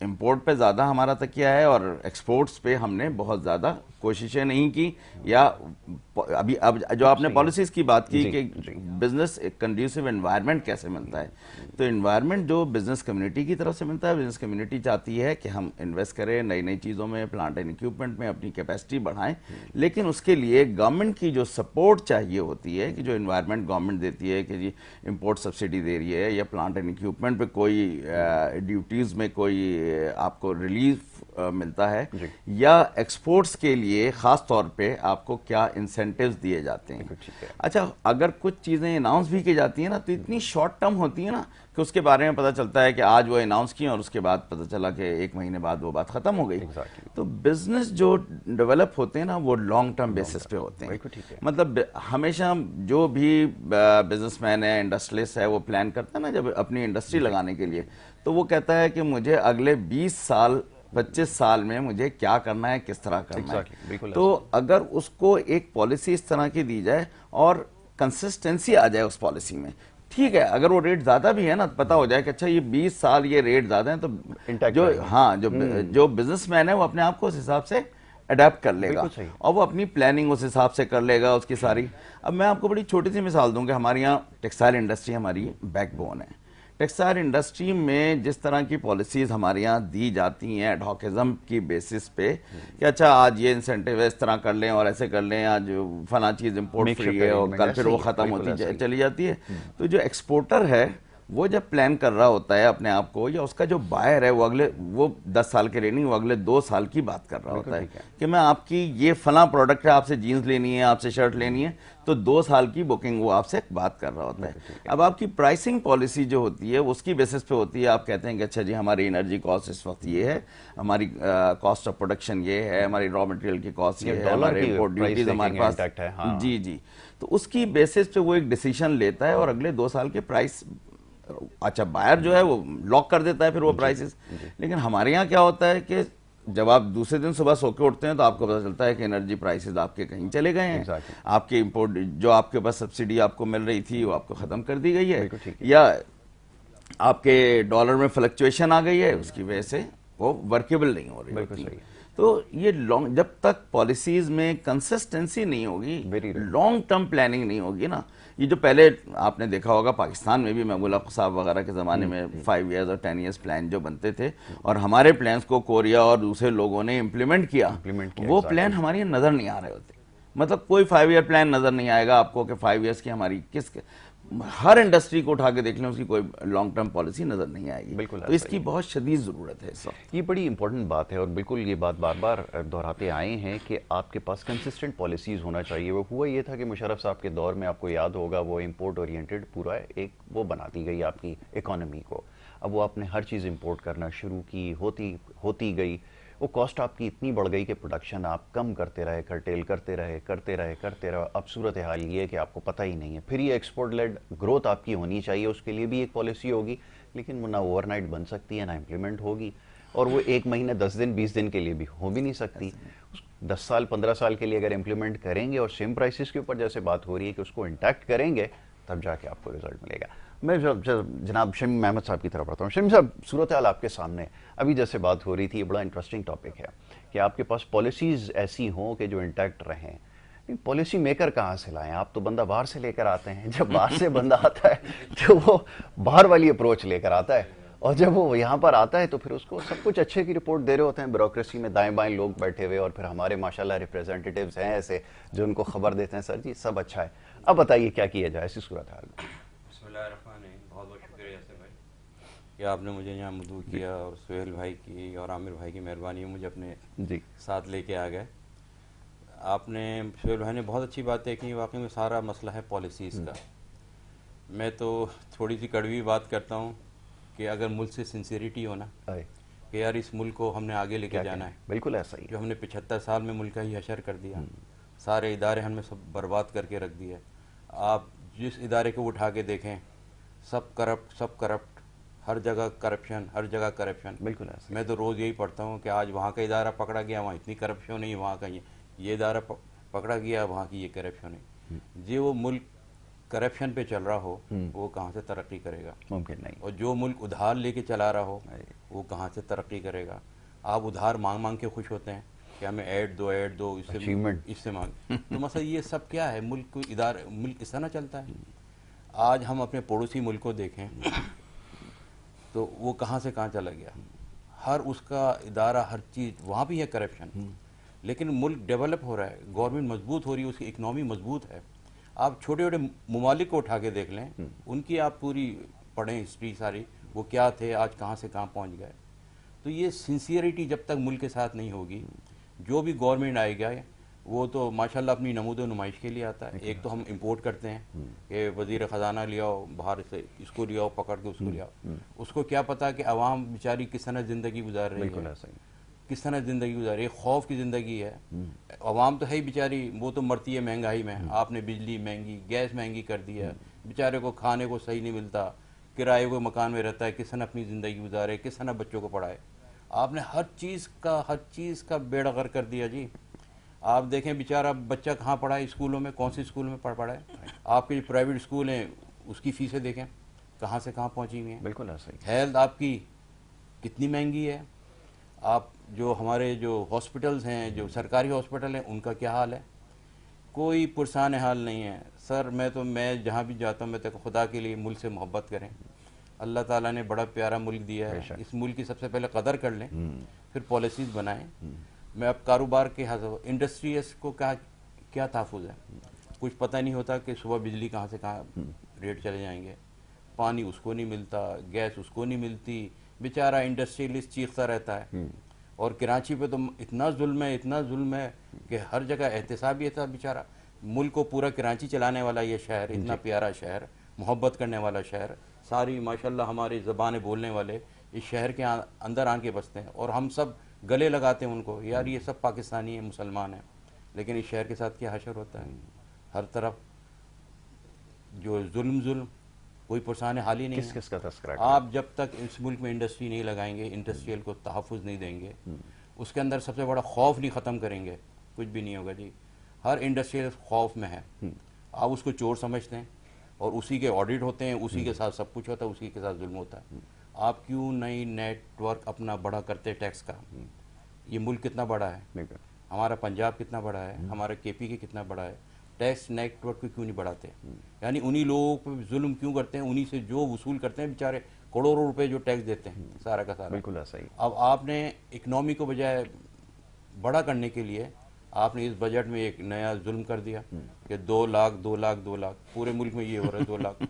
Import پہ زیادہ ہمارا تکیہ ہے اور ایکسپورٹس پہ ہم نے بہت زیادہ کوششیں نہیں کی. یا ابھی اب جو آپ نے پالیسیز کی بات کی کہ بزنس ایک کنڈیوسو انوائرمنٹ کیسے ملتا ہے, تو انوائرمنٹ جو بزنس کمیونٹی کی طرف سے ملتا ہے, بزنس کمیونٹی چاہتی ہے کہ ہم انویسٹ کریں نئی نئی چیزوں میں, پلانٹ اینڈ اکوپمنٹ میں, اپنی کیپیسٹی بڑھائیں, لیکن اس کے لیے گورنمنٹ کی جو سپورٹ چاہیے ہوتی ہے, کہ جو انوائرمنٹ گورنمنٹ دیتی ہے کہ جی امپورٹ سبسڈی دے رہی ہے, یا پلانٹ اینڈ اکوپمنٹ پہ کوئی ڈیوٹیز میں کوئی آپ کو ریلیف ملتا ہے, یا ایکسپورٹس کے لیے خاص طور پہ آپ کو کیا انسینٹیوز دیے جاتے ہیں. اچھا, اگر کچھ چیزیں اناؤنس بھی کی جاتی ہیں نا, تو اتنی شارٹ ٹرم ہوتی ہیں نا کہ اس کے بارے میں پتہ چلتا ہے کہ آج وہ اناؤنس کی اور اس کے بعد پتہ چلا کہ 1 مہینے بعد وہ بات ختم ہو گئی. تو بزنس جو ڈیولپ ہوتے ہیں نا, وہ لانگ ٹرم بیسس پہ ہوتے ہیں. مطلب ہمیشہ جو بھی بزنس مین ہے, انڈسٹریلسٹ ہے, وہ پلان کرتا ہے نا جب اپنی انڈسٹری لگانے کے لیے, تو وہ کہتا ہے کہ مجھے اگلے 20 سال 25 سال میں مجھے کیا کرنا ہے, کس طرح کرنا ہے. تو اگر اس کو ایک پالیسی اس طرح کی دی جائے اور کنسسٹنسی آ جائے اس پالیسی میں, ٹھیک ہے, اگر وہ ریٹ زیادہ بھی ہے نا, پتہ ہو جائے کہ اچھا یہ 20 سال یہ ریٹ زیادہ ہیں, تو جو بزنس مین ہے وہ اپنے آپ کو اس حساب سے اڈیپٹ کر لے گا اور وہ اپنی پلاننگ اس حساب سے کر لے گا اس کی ساری. اب میں آپ کو بڑی چھوٹی سی مثال دوں کہ ہمارے یہاں ٹیکسٹائل انڈسٹری ہماری بیک بون ہے. ٹیکسٹائل انڈسٹری میں جس طرح کی پالیسیز ہمارے یہاں دی جاتی ہیں ایڈہاکزم کی بیسس پہ, کہ اچھا آج یہ انسینٹیو اس طرح کر لیں اور ایسے کر لیں, آج فلاں چیز امپورٹ فری ہے اور کل پھر وہ ختم ہوتی چلی جاتی ہے. تو جو ایکسپورٹر ہے وہ جب پلان کر رہا ہوتا ہے اپنے آپ کو, یا اس کا جو بائر ہے وہ 10 سال کے لیے نہیں, وہ اگلے 2 سال کی بات کر رہا ہوتا ہے کہ میں آپ کی یہ فلاں پروڈکٹ ہے, آپ سے جینز لینی ہے, آپ سے شرٹ لینی ہے, تو 2 سال کی بکنگ وہ آپ سے بات کر رہا ہوتا ہے. اب آپ کی پرائسنگ پالیسی جو ہوتی ہے اس کی بیسس پہ ہوتی ہے. آپ کہتے ہیں کہ اچھا جی ہماری انرجی کاسٹ اس وقت یہ ہے, ہماری کاسٹ آف پروڈکشن یہ ہے, ہماری را مٹیریل کی کاسٹ یہ ہے, ہمارے امپورٹ ڈیوٹیز ہمارے پاس, جی. تو اس کی بیسس پہ وہ ایک ڈیسیشن لیتا ہے اور اگلے 2 سال کے پرائس, اچھا بائر جو ہے وہ لاک کر دیتا ہے پھر وہ پرائسز. لیکن ہمارے یہاں کیا ہوتا ہے کہ جب آپ دوسرے دن صبح سو کے اٹھتے ہیں تو آپ کو پتہ چلتا ہے کہ انرجی پرائسز آپ کے کہیں چلے گئے ہیں, آپ کے امپورٹ جو آپ کے پاس سبسڈی آپ کو مل رہی تھی وہ آپ کو ختم کر دی گئی ہے, یا آپ کے ڈالر میں فلکچویشن آ گئی ہے, اس کی وجہ سے وہ ورکیبل نہیں ہو رہی. تو یہ جب تک پالیسیز میں کنسسٹنسی نہیں ہوگی, لانگ ٹرم پلاننگ نہیں ہوگی نا, یہ جو پہلے آپ نے دیکھا ہوگا پاکستان میں بھی محبوب اللہ صاحب وغیرہ کے زمانے میں 5 ایئرز اور 10 ایئرز پلان جو بنتے تھے, اور ہمارے پلانس کو کوریا اور دوسرے لوگوں نے امپلیمنٹ کیا, وہ پلان ہمارے نظر نہیں آ رہے ہوتے. مطلب کوئی 5 ایئر پلان نظر نہیں آئے گا آپ کو کہ 5 ایئرز کی ہماری ہر انڈسٹری کو اٹھا کے دیکھ لیں, اس کی کوئی لانگ ٹرم پالیسی نظر نہیں آئے گی. تو اس کی بہت شدید ضرورت ہے. یہ بڑی امپورٹنٹ بات ہے, اور بالکل یہ بات بار بار دہراتے آئے ہیں کہ آپ کے پاس کنسسٹنٹ پالیسیز ہونا چاہیے. وہ ہوا یہ تھا کہ مشرف صاحب کے دور میں آپ کو یاد ہوگا وہ امپورٹ اورینٹڈ پورا ایک وہ بناتی گئی آپ کی اکانومی کو. اب وہ آپ نے ہر چیز امپورٹ کرنا شروع کی, ہوتی گئی, وہ کاسٹ آپ کی اتنی بڑھ گئی کہ پروڈکشن آپ کم کرتے رہے, کرٹیل کرتے رہے. اب صورتحال یہ ہے کہ آپ کو پتہ ہی نہیں ہے. پھر یہ ایکسپورٹ لیڈ گروتھ آپ کی ہونی چاہیے, اس کے لیے بھی ایک پالیسی ہوگی, لیکن وہ نہ اوور نائٹ بن سکتی ہے, نہ امپلیمنٹ ہوگی, اور وہ 1 مہینے 10 دن 20 دن کے لیے بھی ہو بھی نہیں سکتی. 10 سال 15 سال کے لیے اگر امپلیمنٹ کریں گے اور سیم پرائسز کے اوپر جیسے بات ہو رہی ہے کہ اس کو انٹیکٹ کریں گے, تب جا کے آپ کو رزلٹ ملے گا. میں جناب شمیم احمد صاحب کی طرف بڑھتا ہوں. شمیم صاحب, صورتحال آپ کے سامنے ابھی جیسے بات ہو رہی تھی, یہ بڑا انٹرسٹنگ ٹاپک ہے کہ آپ کے پاس پالیسیز ایسی ہوں کہ جو انٹیکٹ رہیں. پالیسی میکر کہاں سے لائیں؟ آپ تو بندہ باہر سے لے کر آتے ہیں. جب باہر سے بندہ آتا ہے تو وہ باہر والی اپروچ لے کر آتا ہے, اور جب وہ یہاں پر آتا ہے تو پھر اس کو سب کچھ اچھے کی رپورٹ دے رہے ہوتے ہیں. بیوروکریسی میں دائیں بائیں لوگ بیٹھے ہوئے, اور پھر ہمارے ماشاءاللہ ریپریزنٹیٹیوز ہیں ایسے جو ان کو خبر دیتے ہیں, سر جی سب اچھا ہے. اب بتائیے کیا کیا جائے ایسی صورتحال میں؟ بسم اللہ الرحمن الرحیم. بہت بہت شکریہ یاسر بھائی کہ آپ نے مجھے یہاں مدعو کیا, اور سہیل بھائی کی اور عامر بھائی کی مہربانی ہے مجھے اپنے ساتھ لے کے آ گئے. آپ نے سہیل بھائی نے بہت اچھی باتیں کی. واقعی میں سارا مسئلہ ہے پالیسیز کا. میں تو تھوڑی سی کڑوی بات کرتا ہوں کہ اگر ملک سے سنسیریٹی ہونا کہ یار اس ملک کو ہم نے آگے لے کے جانا ہے, بالکل ایسا ہی جو ہم نے 75 سال میں ملک کا ہی حشر کر دیا, سارے ادارے ہم نے سب برباد کر کے رکھ دیا. آپ جس ادارے کو اٹھا کے دیکھیں سب کرپٹ, ہر جگہ کرپشن. بالکل ایسا. میں تو روز یہی پڑھتا ہوں کہ آج وہاں کا ادارہ پکڑا گیا, وہاں اتنی کرپشن نہیں, وہاں کا یہ ادارہ پکڑا گیا, وہاں کی یہ کرپشن نہیں. جی وہ ملک کرپشن پہ چل رہا ہو وہ کہاں سے ترقی کرے گا؟ ممکن نہیں. اور جو ملک ادھار لے کے چلا رہا ہو وہ کہاں سے ترقی کرے گا؟ آپ ادھار مانگ مانگ کے خوش ہوتے ہیں کہ ہمیں ایڈ دو اس سے مانگ. تو مسئلہ یہ سب کیا ہے؟ ملک اس طرح چلتا ہے. آج ہم اپنے پڑوسی ملک کو دیکھیں تو وہ کہاں سے کہاں چلا گیا. ہر اس کا ادارہ، ہر چیز وہاں بھی ہے کرپشن، لیکن ملک ڈیولپ ہو رہا ہے، گورنمنٹ مضبوط ہو رہی ہے، اس کی اکنامی مضبوط ہے. آپ چھوٹے چھوٹے ممالک کو اٹھا کے دیکھ لیں، ان کی آپ پوری پڑھیں ہسٹری ساری، وہ کیا تھے، آج کہاں سے کہاں پہنچ گئے. تو یہ سنسیئرٹی جب تک ملک کے ساتھ نہیں ہوگی، جو بھی گورنمنٹ آئے گا وہ تو ماشاءاللہ اپنی نمود و نمائش کے لیے آتا ہے. ایک تو ہم امپورٹ کرتے ہیں کہ وزیر خزانہ لے آؤ باہر سے، اس کو لے آؤ پکڑ کے، اس کو لے آؤ. اس کو کیا پتا کہ عوام بیچاری کس طرح زندگی گزار رہی ہے، کس طرح زندگی گزار رہی ہے. خوف کی زندگی ہے. عوام تو ہے ہی بیچاری، وہ تو مرتی ہے مہنگائی میں. آپ نے بجلی مہنگی، گیس مہنگی کر دی ہے، بیچارے کو کھانے کو صحیح نہیں ملتا، کرائے کو مکان میں رہتا ہے، کس طرح اپنی زندگی گزارے، کس طرح بچوں کو پڑھائے. آپ نے ہر چیز کا بیڑا غرق کر دیا جی. آپ دیکھیں بیچارہ بچہ کہاں پڑھا ہے، اسکولوں میں کون سی اسکول میں پڑھا ہے. آپ کے جو پرائیویٹ اسکول ہیں اس کی فیسیں دیکھیں کہاں سے کہاں پہنچی ہوئی ہیں. بالکل ایسا ہی. ہیلتھ آپ کی کتنی مہنگی ہے. آپ جو ہمارے جو ہاسپٹلز ہیں، جو سرکاری ہاسپٹل ہیں، ان کا کیا حال ہے؟ کوئی پرسان حال نہیں ہے. سر میں جہاں بھی جاتا ہوں میں تو خدا کے لیے ملک سے محبت کریں. اللہ تعالیٰ نے بڑا پیارا ملک دیا ہے، اس ملک کی سب سے پہلے قدر کر لیں، پھر پالیسیز بنائیں. میں اب کاروبار کے انڈسٹریز کو کیا تحفظ ہے؟ کچھ پتہ نہیں ہوتا کہ صبح بجلی کہاں سے کہاں ریٹ چلے جائیں گے، پانی اس کو نہیں ملتا، گیس اس کو نہیں ملتی، بیچارہ انڈسٹریلسٹ چیختا رہتا ہے. اور کراچی پہ تو اتنا ظلم ہے کہ ہر جگہ احتساب ہی تھا. بیچارہ ملک کو پورا کراچی چلانے والا یہ شہر، اتنا پیارا شہر، محبت کرنے والا شہر، ساری ماشاءاللہ ہماری زبانیں بولنے والے اس شہر کے اندر آن کے بستے ہیں، اور ہم سب گلے لگاتے ہیں ان کو، یار یہ سب پاکستانی ہیں، مسلمان ہیں. لیکن اس شہر کے ساتھ کیا حشر ہوتا ہے؟ ہر طرف جو ظلم، کوئی پرسان حال ہی نہیں ہے. کس کا تذکرہ؟ آپ جب تک اس ملک میں انڈسٹری نہیں لگائیں گے، انڈسٹریل کو تحفظ نہیں دیں گے، اس کے اندر سب سے بڑا خوف نہیں ختم کریں گے، کچھ بھی نہیں ہوگا جی. ہر انڈسٹریل خوف میں ہے. آپ اس کو چور سمجھتے ہیں اور اسی کے آڈٹ ہوتے ہیں، اسی کے ساتھ سب کچھ ہوتا ہے، اسی کے ساتھ ظلم ہوتا ہے. آپ کیوں نہیں نیٹ ورک اپنا بڑا کرتے ٹیکس کا؟ یہ ملک کتنا بڑا ہے، ہمارا پنجاب کتنا بڑا ہے، ہمارا کے پی کے کتنا بڑا ہے. ٹیکس نیٹ ورک کو کیوں نہیں بڑھاتے؟ یعنی انہی لوگوں پہ ظلم کیوں کرتے ہیں؟ انہی سے جو وصول کرتے ہیں بیچارے کروڑوں روپے جو ٹیکس دیتے ہیں سارا کا سارا. بالکل ایسا ہی. اب آپ نے اکنامی کو بجائے بڑا کرنے کے لیے آپ نے اس بجٹ میں ایک نیا ظلم کر دیا کہ 2 لاکھ پورے ملک میں یہ ہو رہا ہے. 2 لاکھ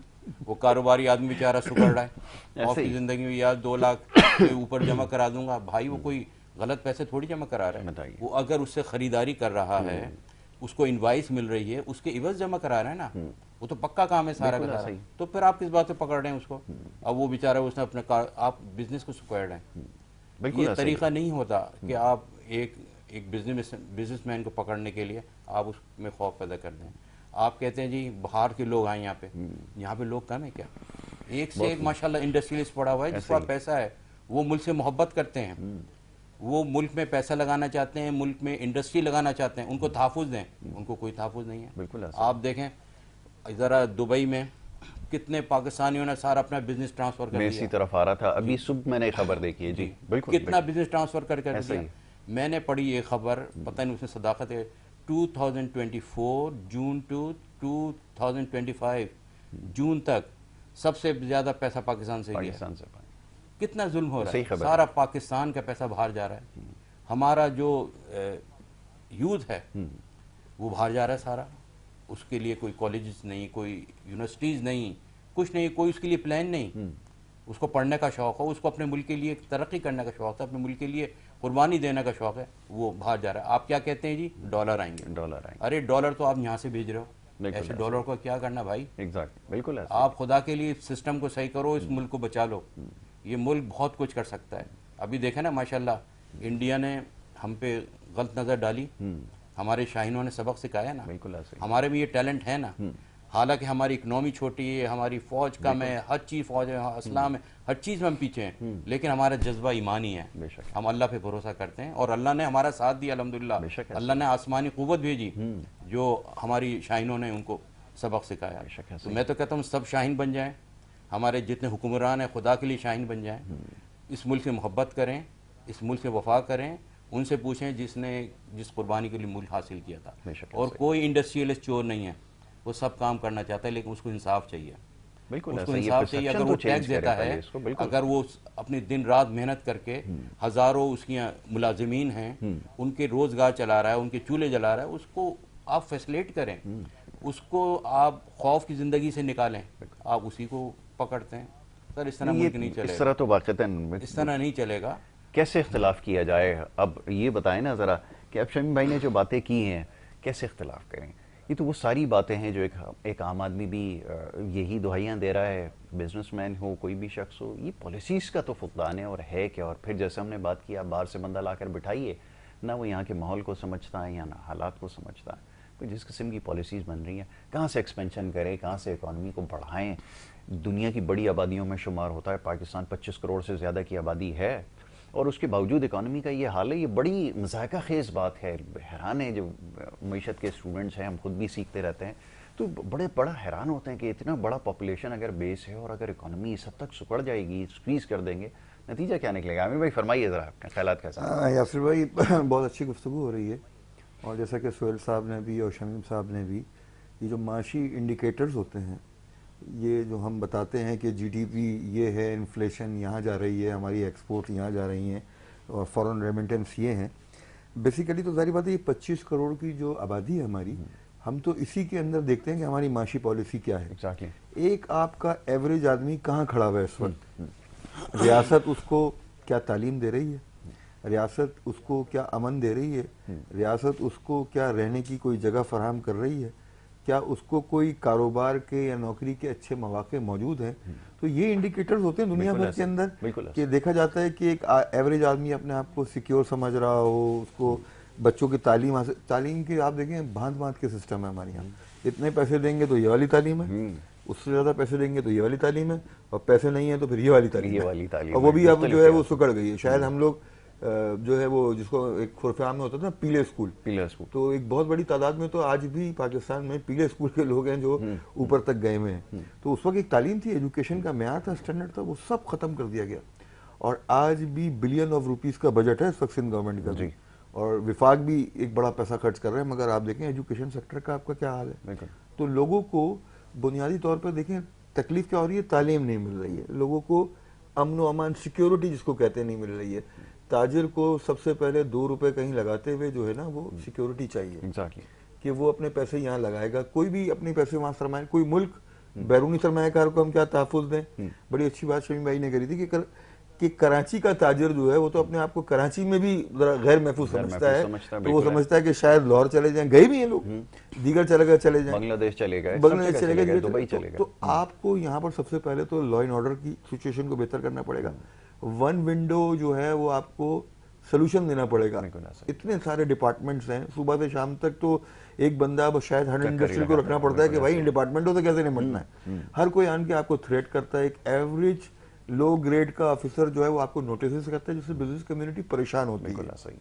وہ کاروباری آدمی بیچارہ سکڑ رہا ہے آپ کی زندگی میں، یار 2 لاکھ کے اوپر جمع کرا دوں گا. بھائی وہ کوئی غلط پیسے تھوڑی جمع کرا رہا ہے. وہ اگر اس سے خریداری کر رہا ہے، اس کو انوائس مل رہی ہے، اس کے عوض جمع کرا رہا ہے نا، وہ تو پکا کام ہے سارا کا سارا. تو پھر آپ کس بات پہ پکڑ رہے ہیں اس کو؟ اب وہ بیچارہ اس نے اپنے آپ بزنس کو سکوائر رہے ہیں. یہ طریقہ نہیں ہوتا کہ آپ ایک بزنس مین کو پکڑنے کے لیے آپ اس میں خوف پیدا کر دیں. آپ کہتے ہیں جی باہر کے لوگ آئیں یہاں پہ لوگ کم ہیں کیا؟ ایک سے ایک ماشاءاللہ انڈسٹریلسٹ پڑا ہوا ہے جس کا پیسہ ہے، وہ ملک سے محبت کرتے ہیں، وہ ملک میں پیسہ لگانا چاہتے ہیں، ملک میں انڈسٹری لگانا چاہتے ہیں. ان کو تحفظ دیں، ان کو کوئی تحفظ نہیں ہے. بالکل. آپ دیکھیں ذرا دبئی میں کتنے پاکستانیوں نے سارا اپنا بزنس ٹرانسفر کر دیا. میں اسی طرف آ رہا تھا، ابھی صبح میں نے خبر دیکھی ہے. جی بالکل. کتنا بزنس ٹرانسفر کر دیا. میں نے پڑھی یہ خبر، پتہ نہیں اس میں صداقت ہے، 2024 جون ٹو 2025 جون تک سب سے زیادہ پیسہ پاکستان سے گیا. کتنا ظلم ہو رہا ہے. سارا پاکستان کا پیسہ باہر جا رہا ہے. ہمارا جو یوتھ ہے وہ باہر جا رہا ہے سارا. اس کے لیے کوئی کالجز نہیں، کوئی یونیورسٹیز نہیں، کچھ نہیں، کوئی اس کے لیے پلان نہیں. اس کو پڑھنے کا شوق ہو، اس کو اپنے ملک کے لیے ترقی کرنے کا شوق ہے، اپنے ملک کے لیے قربانی دینے کا شوق ہے، وہ باہر جا رہا ہے. آپ کیا کہتے ہیں جی؟ ڈالر آئیں گے. ارے ڈالر تو آپ یہاں سے بھیج رہے ہو، ایسے ڈالر کو کیا کرنا بھائی؟ بالکل. آپ خدا کے لیے سسٹم کو صحیح کرو، اس ملک کو بچا لو. یہ ملک بہت کچھ کر سکتا ہے. ابھی دیکھیں نا ماشاءاللہ انڈیا نے ہم پہ غلط نظر ڈالی، ہمارے شاہینوں نے سبق سکھایا نا. ہمارے بھی یہ ٹیلنٹ ہے نا. حالانکہ ہماری اکنامی چھوٹی ہے، ہماری فوج کم ہے، ہر چیز فوج ہے، اسلام ہے، ہر چیز میں ہم پیچھے ہیں، لیکن ہمارا جذبہ ایمانی ہے. ہم اللہ پہ بھروسہ کرتے ہیں اور اللہ نے ہمارا ساتھ دیا الحمدللہ. اللہ نے آسمانی قوت بھیجی جو ہماری شاہینوں نے ان کو سبق سکھایا. تو میں تو کہتا ہوں سب شاہین بن جائیں، ہمارے جتنے حکمران ہیں خدا کے لیے شاہین بن جائیں. اس ملک سے محبت کریں, اس ملک سے وفا کریں, ان سے پوچھیں جس قربانی کے لیے ملک حاصل کیا تھا. اور کوئی انڈسٹریلسٹ چور نہیں ہے, وہ سب کام کرنا چاہتا ہے, لیکن اس کو انصاف چاہیے. بالکل اس کو انصاف چاہیے. اگر وہ ٹیکس دیتا ہے, اگر وہ اپنی دن رات محنت کر کے ہزاروں اس کی ملازمین ہیں, ان کے روزگار چلا رہا ہے, ان کے چولہے جلا رہا ہے, اس کو آپ فیسلیٹ کریں, اس کو آپ خوف کی زندگی سے نکالیں. آپ اسی کو پکڑتے ہیں. سر اس طرح ملک نہیں چلے گا, اس طرح تو واقعتاً اس طرح نہیں چلے گا. کیسے اختلاف کیا جائے؟ اب یہ بتائیں نا ذرا کہ اب شمیم بھائی نے جو باتیں کی ہیں کیسے اختلاف کریں؟ یہ تو وہ ساری باتیں ہیں جو ایک عام آدمی بھی یہی دہائیاں دے رہا ہے, بزنس مین ہو, کوئی بھی شخص ہو. یہ پالیسیز کا تو فقدان ہے, اور ہے کیا. اور پھر جیسے ہم نے بات کیا, باہر سے بندہ لا کر بٹھائیے, نہ وہ یہاں کے ماحول کو سمجھتا ہے یا نہ حالات کو سمجھتا ہے. جس قسم کی پالیسیز بن رہی ہیں, کہاں سے ایکسپینشن کریں, کہاں سے اکانومی کو بڑھائیں. دنیا کی بڑی آبادیوں میں شمار ہوتا ہے, پاکستان 25 کروڑ سے زیادہ کی آبادی ہے, اور اس کے باوجود اکانومی کا یہ حال ہے. یہ بڑی مذائقہ خیز بات ہے. حیران ہے جو معیشت کے اسٹوڈنٹس ہیں, ہم خود بھی سیکھتے رہتے ہیں, تو بڑا حیران ہوتے ہیں کہ اتنا بڑا پاپولیشن اگر بیس ہے, اور اگر اکانومی اس حد تک سکڑ جائے گی, اسکویز کر دیں گے, نتیجہ کیا نکلے گا؟ عامر بھائی فرمائیے ذرا آپ کے خیالات کیسے ہیں. یاسر بھائی بہت اچھی گفتگو ہو رہی ہے, اور جیسا کہ سہیل صاحب نے بھی اور شمیم صاحب نے بھی, یہ جو معاشی انڈیکیٹرز ہوتے ہیں, یہ جو ہم بتاتے ہیں کہ جی ڈی پی یہ ہے, انفلیشن یہاں جا رہی ہے, ہماری ایکسپورٹ یہاں جا رہی ہیں, اور فورن ریمیٹنس یہ ہیں, بیسیکلی تو ظاہری بات ہے یہ 25 کروڑ کی جو آبادی ہے ہماری, ہم تو اسی کے اندر دیکھتے ہیں کہ ہماری معاشی پالیسی کیا ہے. ایک آپ کا ایوریج آدمی کہاں کھڑا ہوا ہے اس وقت؟ ریاست اس کو کیا تعلیم دے رہی ہے؟ ریاست اس کو کیا امن دے رہی ہے؟ ریاست اس کو کیا رہنے کی کوئی جگہ فراہم کر رہی ہے؟ کیا اس کو کوئی کاروبار کے یا نوکری کے اچھے مواقع موجود ہیں؟ تو یہ انڈیکیٹرز ہوتے ہیں دنیا بھر کے اندر, کہ دیکھا جاتا ہے کہ ایک ایوریج آدمی اپنے آپ کو سیکیور سمجھ رہا ہو, اس کو بچوں کی تعلیم کے آپ دیکھیں بھانت بھانت کے سسٹم ہے ہمارے یہاں. اتنے پیسے دیں گے تو یہ والی تعلیم ہے, اس سے زیادہ پیسے دیں گے تو یہ والی تعلیم ہے, اور پیسے نہیں ہیں تو پھر یہ والی تعلیم ہے, اور وہ بھی اب جو ہے وہ سکڑ گئی ہے. شاید ہم لوگ جو ہے وہ جس کو ایک خرفعام میں ہوتا تھا نا پیلے اسکول, تو ایک بہت بڑی تعداد میں تو آج بھی پاکستان میں پیلے اسکول کے لوگ ہیں جو اوپر تک گئے ہوئے ہیں. تو اس وقت ایک تعلیم تھی, ایجوکیشن کا معیار تھا, اسٹینڈرڈ تھا, وہ سب ختم کر دیا گیا. اور آج بھی بلین آف روپیز کا بجٹ ہے اس وقت سندھ گورنمنٹ کا, اور وفاق بھی ایک بڑا پیسہ خرچ کر رہے ہیں, مگر آپ دیکھیں ایجوکیشن سیکٹر کا آپ کا کیا حال ہے. تو لوگوں کو بنیادی طور پر دیکھیں تکلیف کیا ہو رہی ہے, تعلیم نہیں مل رہی ہے لوگوں کو, امن و امان سیکیورٹی جس کو کہتے ہیں نہیں مل رہی ہے. تاجر کو سب سے پہلے 2 روپے کہیں لگاتے ہوئے جو ہے نا وہ سیکیورٹی چاہیے, کہ وہ اپنے پیسے یہاں لگائے گا. کوئی بھی اپنے پیسے وہاں سرمایہ, کوئی ملک بیرونی سرمایہ کار کو ہم کیا تحفظ دیں. بڑی اچھی بات شمیم بھائی نے کری تھی کہ کراچی کا تاجر جو ہے وہ تو اپنے آپ کو کراچی میں بھی غیر محفوظ سمجھتا ہے, تو وہ سمجھتا ہے کہ شاید لاہور چلے جائیں, گئے بھی ہیں لوگ, دیگر جگہ چلے جائیں, بنگلہ دیش چلے گئے, دبئی چلے گئے. تو آپ کو یہاں پر سب سے پہلے تو لا اینڈ آرڈر کی سچویشن کو بہتر کرنا پڑے گا. ون ونڈو جو ہے وہ آپ کو سلوشن دینا پڑے گا. اتنے سارے ڈپارٹمنٹس ہیں, صبح سے شام تک تو ایک بندہ اب شاید 100 انڈسٹری کو رکھنا پڑتا ہے کہ بھائی ان ڈپارٹمنٹوں سے کیسے نمٹنا ہے. ہر کوئی آن کے آپ کو تھریٹ کرتا ہے. ایک ایوریج لو گریڈ کا آفیسر جو ہے وہ آپ کو نوٹسز کرتا ہے, جس سے بزنس کمیونٹی پریشان ہوتی ہے.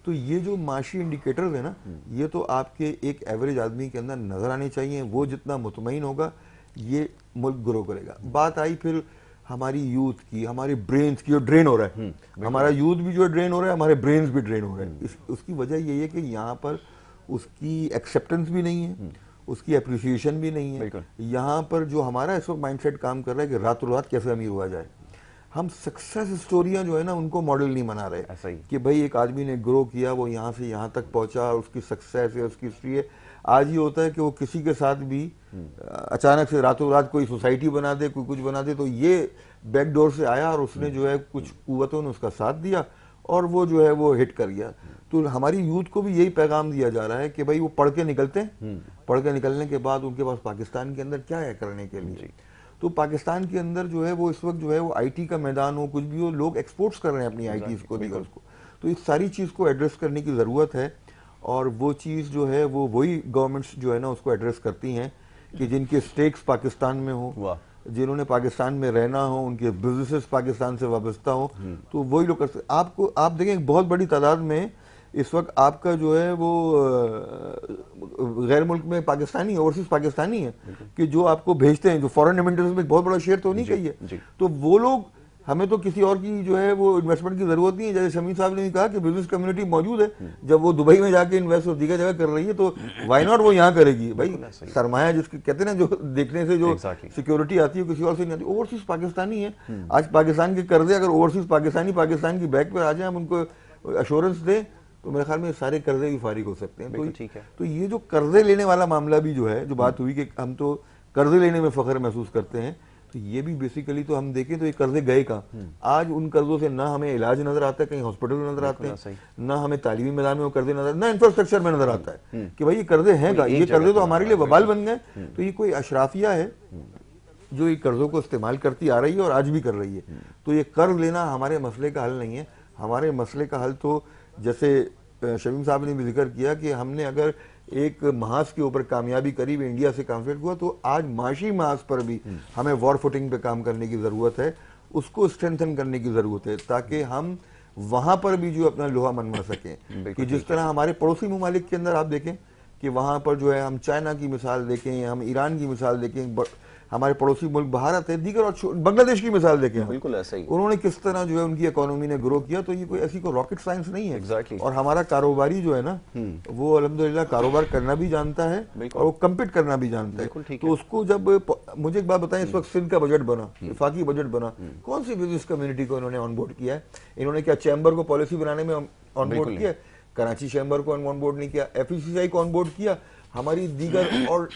تو یہ جو معاشی انڈیکیٹرز ہیں نا, یہ تو آپ کے ایک ایوریج آدمی کے اندر نظر آنے چاہیے. وہ جتنا مطمئن ہوگا یہ ملک گرو کرے گا. بات آئی پھر ہماری یوتھ کی, ہماری برینز کی جو ڈرین ہو رہا ہے. ہمارا یوتھ بھی جو ڈرین ہو رہا ہے, ہمارے برینز بھی ڈرین ہو رہے ہیں. اس کی وجہ یہی ہے کہ یہاں پر اس کی ایکسیپٹنس بھی نہیں ہے, اس کی اپریشیشن بھی نہیں ہے. یہاں پر جو ہمارا اس وقت مائنڈ سیٹ کام کر رہا ہے کہ راتوں رات کیسے امیر ہوا جائے. ہم سکسیس اسٹوریاں جو ہے نا ان کو ماڈل نہیں بنا رہے کہ بھائی ایک آدمی نے گرو کیا, وہ یہاں سے یہاں تک پہنچا, اس کی سکسیس ہے, اس کی ہسٹری ہے. آج یہ ہوتا ہے کہ وہ کسی کے ساتھ بھی اچانک سے راتوں رات کوئی سوسائٹی بنا دے, کوئی کچھ بنا دے, تو یہ بیک ڈور سے آیا اور اس نے جو ہے کچھ قوتوں نے اس کا ساتھ دیا اور وہ جو ہے وہ ہٹ کر گیا. تو ہماری یوتھ کو بھی یہی پیغام دیا جا رہا ہے کہ بھائی وہ پڑھ کے نکلتے ہیں, پڑھ کے نکلنے کے بعد ان کے پاس پاکستان کے اندر کیا ہے کرنے کے لیے. تو پاکستان کے اندر جو ہے وہ اس وقت جو ہے وہ آئی ٹی کا میدان ہو, کچھ بھی ہو, لوگ ایکسپورٹس کر رہے ہیں اپنی آئی ٹیز کو, دیگر اس کو. تو اس ساری چیز کو ایڈریس کرنے کی ضرورت ہے, اور وہ چیز جو ہے وہ وہی گورنمنٹس جو ہے نا اس کو ایڈریس کرتی ہیں کہ جن کے سٹیکس پاکستان میں ہوں, جنہوں نے پاکستان میں رہنا ہو, ان کے بزنسز پاکستان سے وابستہ ہوں, تو وہی لوگ کر سکتے. آپ دیکھیں ایک بہت بڑی تعداد میں اس وقت آپ کا جو ہے وہ غیر ملک میں پاکستانی, اوورسیز پاکستانی ہے, کہ جو آپ کو بھیجتے ہیں, جو فورن ریمیٹنس میں ایک بہت بڑا شیئر تو نہیں چاہیے. تو وہ لوگ ہمیں تو کسی اور کی جو ہے وہ انویسٹمنٹ کی ضرورت نہیں ہے. جیسے شمیم صاحب نے بھی کہا کہ بزنس کمیونٹی موجود ہے, جب وہ دبئی میں جا کے انویسٹ اور دیگر جگہ کر رہی ہے تو وائی ناٹ وہ یہاں کرے گی. بھائی سرمایہ جس کے کہتے ہیں نا جو دیکھنے سے جو سیکیورٹی آتی ہے کسی اور سے نہیں آتی. اوورسیز پاکستانی ہے, آج پاکستان کے قرضے اگر اوورسیز پاکستان کی بیک پر آ جائیں, ہم ان کو ایشورنس دیں تو میرے خیال میں سارے قرضے بھی فارغ ہو سکتے ہیں. تو یہ جو قرضے لینے والا معاملہ بھی جو ہے, جو بات ہوئی کہ ہم تو قرضے لینے میں فخر محسوس کرتے ہیں, تو یہ بھی بیسیکلی تو ہم دیکھیں تو یہ قرضے گئے کہاں. آج ان قرضوں سے نہ ہمیں علاج نظر آتا ہے, کہیں ہاسپٹل میں نظر آتے ہیں, نہ ہمیں تعلیمی میدان میں قرضے نظر, نہ انفراسٹرکچر میں نظر آتا ہے کہ بھائی یہ قرضے ہیں کہاں. یہ قرضے تو ہمارے لیے وبال بن گئے. تو یہ کوئی اشرافیہ ہے جو یہ قرضوں کو استعمال کرتی آ رہی ہے اور آج بھی کر رہی ہے. تو یہ قرض لینا ہمارے مسئلے کا حل نہیں ہے. ہمارے مسئلے کا حل تو جیسے شمیم صاحب نے بھی ذکر کیا کہ ہم نے اگر ایک محاذ کے اوپر کامیابی کری, انڈیا سے کانفلیکٹ ہوا, تو آج معاشی محاذ پر بھی ہمیں وار فوٹنگ پہ کام کرنے کی ضرورت ہے, اس کو اسٹرینتھن کرنے کی ضرورت ہے تاکہ ہم وہاں پر بھی جو اپنا لوہا منوا سکیں. کہ جس طرح ہمارے پڑوسی ممالک کے اندر آپ دیکھیں کہ وہاں پر جو ہے ہم چائنا کی مثال دیکھیں, ہم ایران کی مثال دیکھیں, ہمارے پڑوسی ملک بھارت ہے, دیگر اور بنگلہ دیش کی مثال دیکھیں, بالکل ایسا ہی انہوں نے کس طرح جو ہے ان کی اکانومی نے گرو کیا. تو یہ کوئی ایسی کوئی راکٹ سائنس نہیں ہے. اور ہمارا کاروباری جو ہے نا وہ الحمدللہ کاروبار کرنا بھی جانتا ہے اور وہ کمپیٹ کرنا بھی جانتا ہے. تو اس کو جب مجھے ایک بات بتائیں, اس وقت سندھ کا بجٹ بنا, وفاقی بجٹ بنا, کون سی بزنس کمیونٹی کو انہوں نے آن بورڈ کیا ہے؟ انہوں نے کیا چیمبر کو پالیسی بنانے میں آن بورڈ کیا؟ کراچی چیمبر کو آن بورڈ نہیں کیا, ایف ای سی آئی کو آن بورڈ کیا, ہماری دیگر اور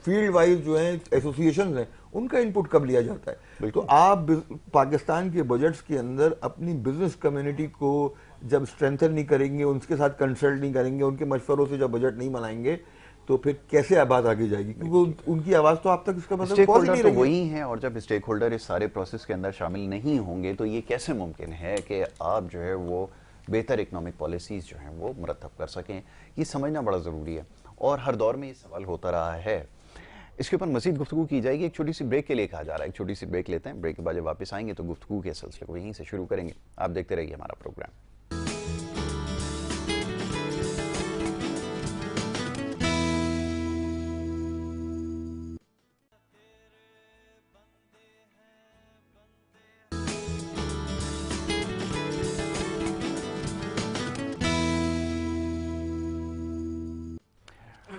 فیلڈ وائز جو ہیں ایسوسیشنز ہیں ان کا انپٹ کب لیا جاتا ہے؟ تو آپ پاکستان کے بجٹس کے اندر اپنی بزنس کمیونٹی کو جب اسٹرینتھن نہیں کریں گے, ان کے ساتھ کنسلٹ نہیں کریں گے, ان کے مشوروں سے جب بجٹ نہیں بنائیں گے, تو پھر کیسے آباد آگے جائے گی؟ کیونکہ ان کی آواز تو آپ تک اس کا مطلب پہنچ نہیں رہی ہے. وہی ہیں, اور جب اسٹیک ہولڈر اس سارے پروسیس کے اندر شامل نہیں ہوں گے تو یہ کیسے ممکن ہے کہ آپ جو ہے وہ بہتر اکنامک پالیسیز جو ہیں وہ مرتب کر سکیں؟ یہ سمجھنا بڑا ضروری ہے اور ہر دور میں یہ سوال ہوتا رہا ہے. اس کے اوپر مزید گفتگو کی جائے گی. ایک چھوٹی سی بریک کے لیے کہا جا رہا ہے, ایک چھوٹی سی بریک لیتے ہیں, بریک کے بعد جب واپس آئیں گے تو گفتگو کے سلسلے کو یہیں سے شروع کریں گے. آپ دیکھتے رہیے ہمارا پروگرام.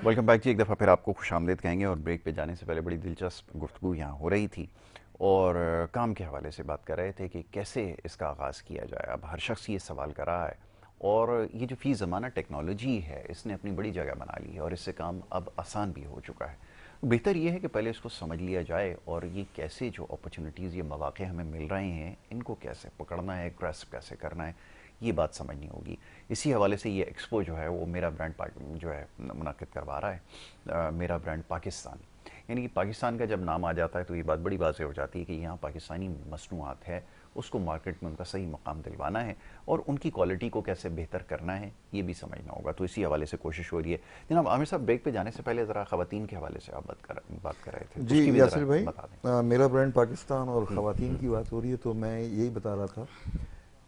ویلکم بیک جی. ایک دفعہ پھر آپ کو خوش آمدید کہیں گے, اور بریک پہ جانے سے پہلے بڑی دلچسپ گفتگو یہاں ہو رہی تھی اور کام کے حوالے سے بات کر رہے تھے کہ کیسے اس کا آغاز کیا جائے. اب ہر شخص یہ سوال کر رہا ہے, اور یہ جو فی زمانہ ٹیکنالوجی ہے اس نے اپنی بڑی جگہ بنا لی ہے اور اس سے کام اب آسان بھی ہو چکا ہے. بہتر یہ ہے کہ پہلے اس کو سمجھ لیا جائے اور یہ کیسے جو اپرچونیٹیز, یہ مواقع ہمیں مل رہے ہیں, ان کو کیسے پکڑنا ہے, گریسپ کیسے کرنا ہے, یہ بات سمجھنی ہوگی. اسی حوالے سے یہ ایکسپو جو ہے وہ میرا برانڈ جو ہے منعقد کروا رہا ہے, میرا برانڈ پاکستان. یعنی کہ پاکستان کا جب نام آ جاتا ہے تو یہ بات بڑی واضح ہو جاتی ہے کہ یہاں پاکستانی مصنوعات ہے, اس کو مارکیٹ میں ان کا صحیح مقام دلوانا ہے اور ان کی کوالٹی کو کیسے بہتر کرنا ہے یہ بھی سمجھنا ہوگا. تو اسی حوالے سے کوشش ہو رہی ہے. جناب عامر صاحب, بریک پہ جانے سے پہلے ذرا خواتین کے حوالے سے آپ بات کر رہے تھے. جی یاسر بھائی, میرا برانڈ پاکستان اور خواتین کی بات ہو رہی ہے تو میں یہی بتا رہا تھا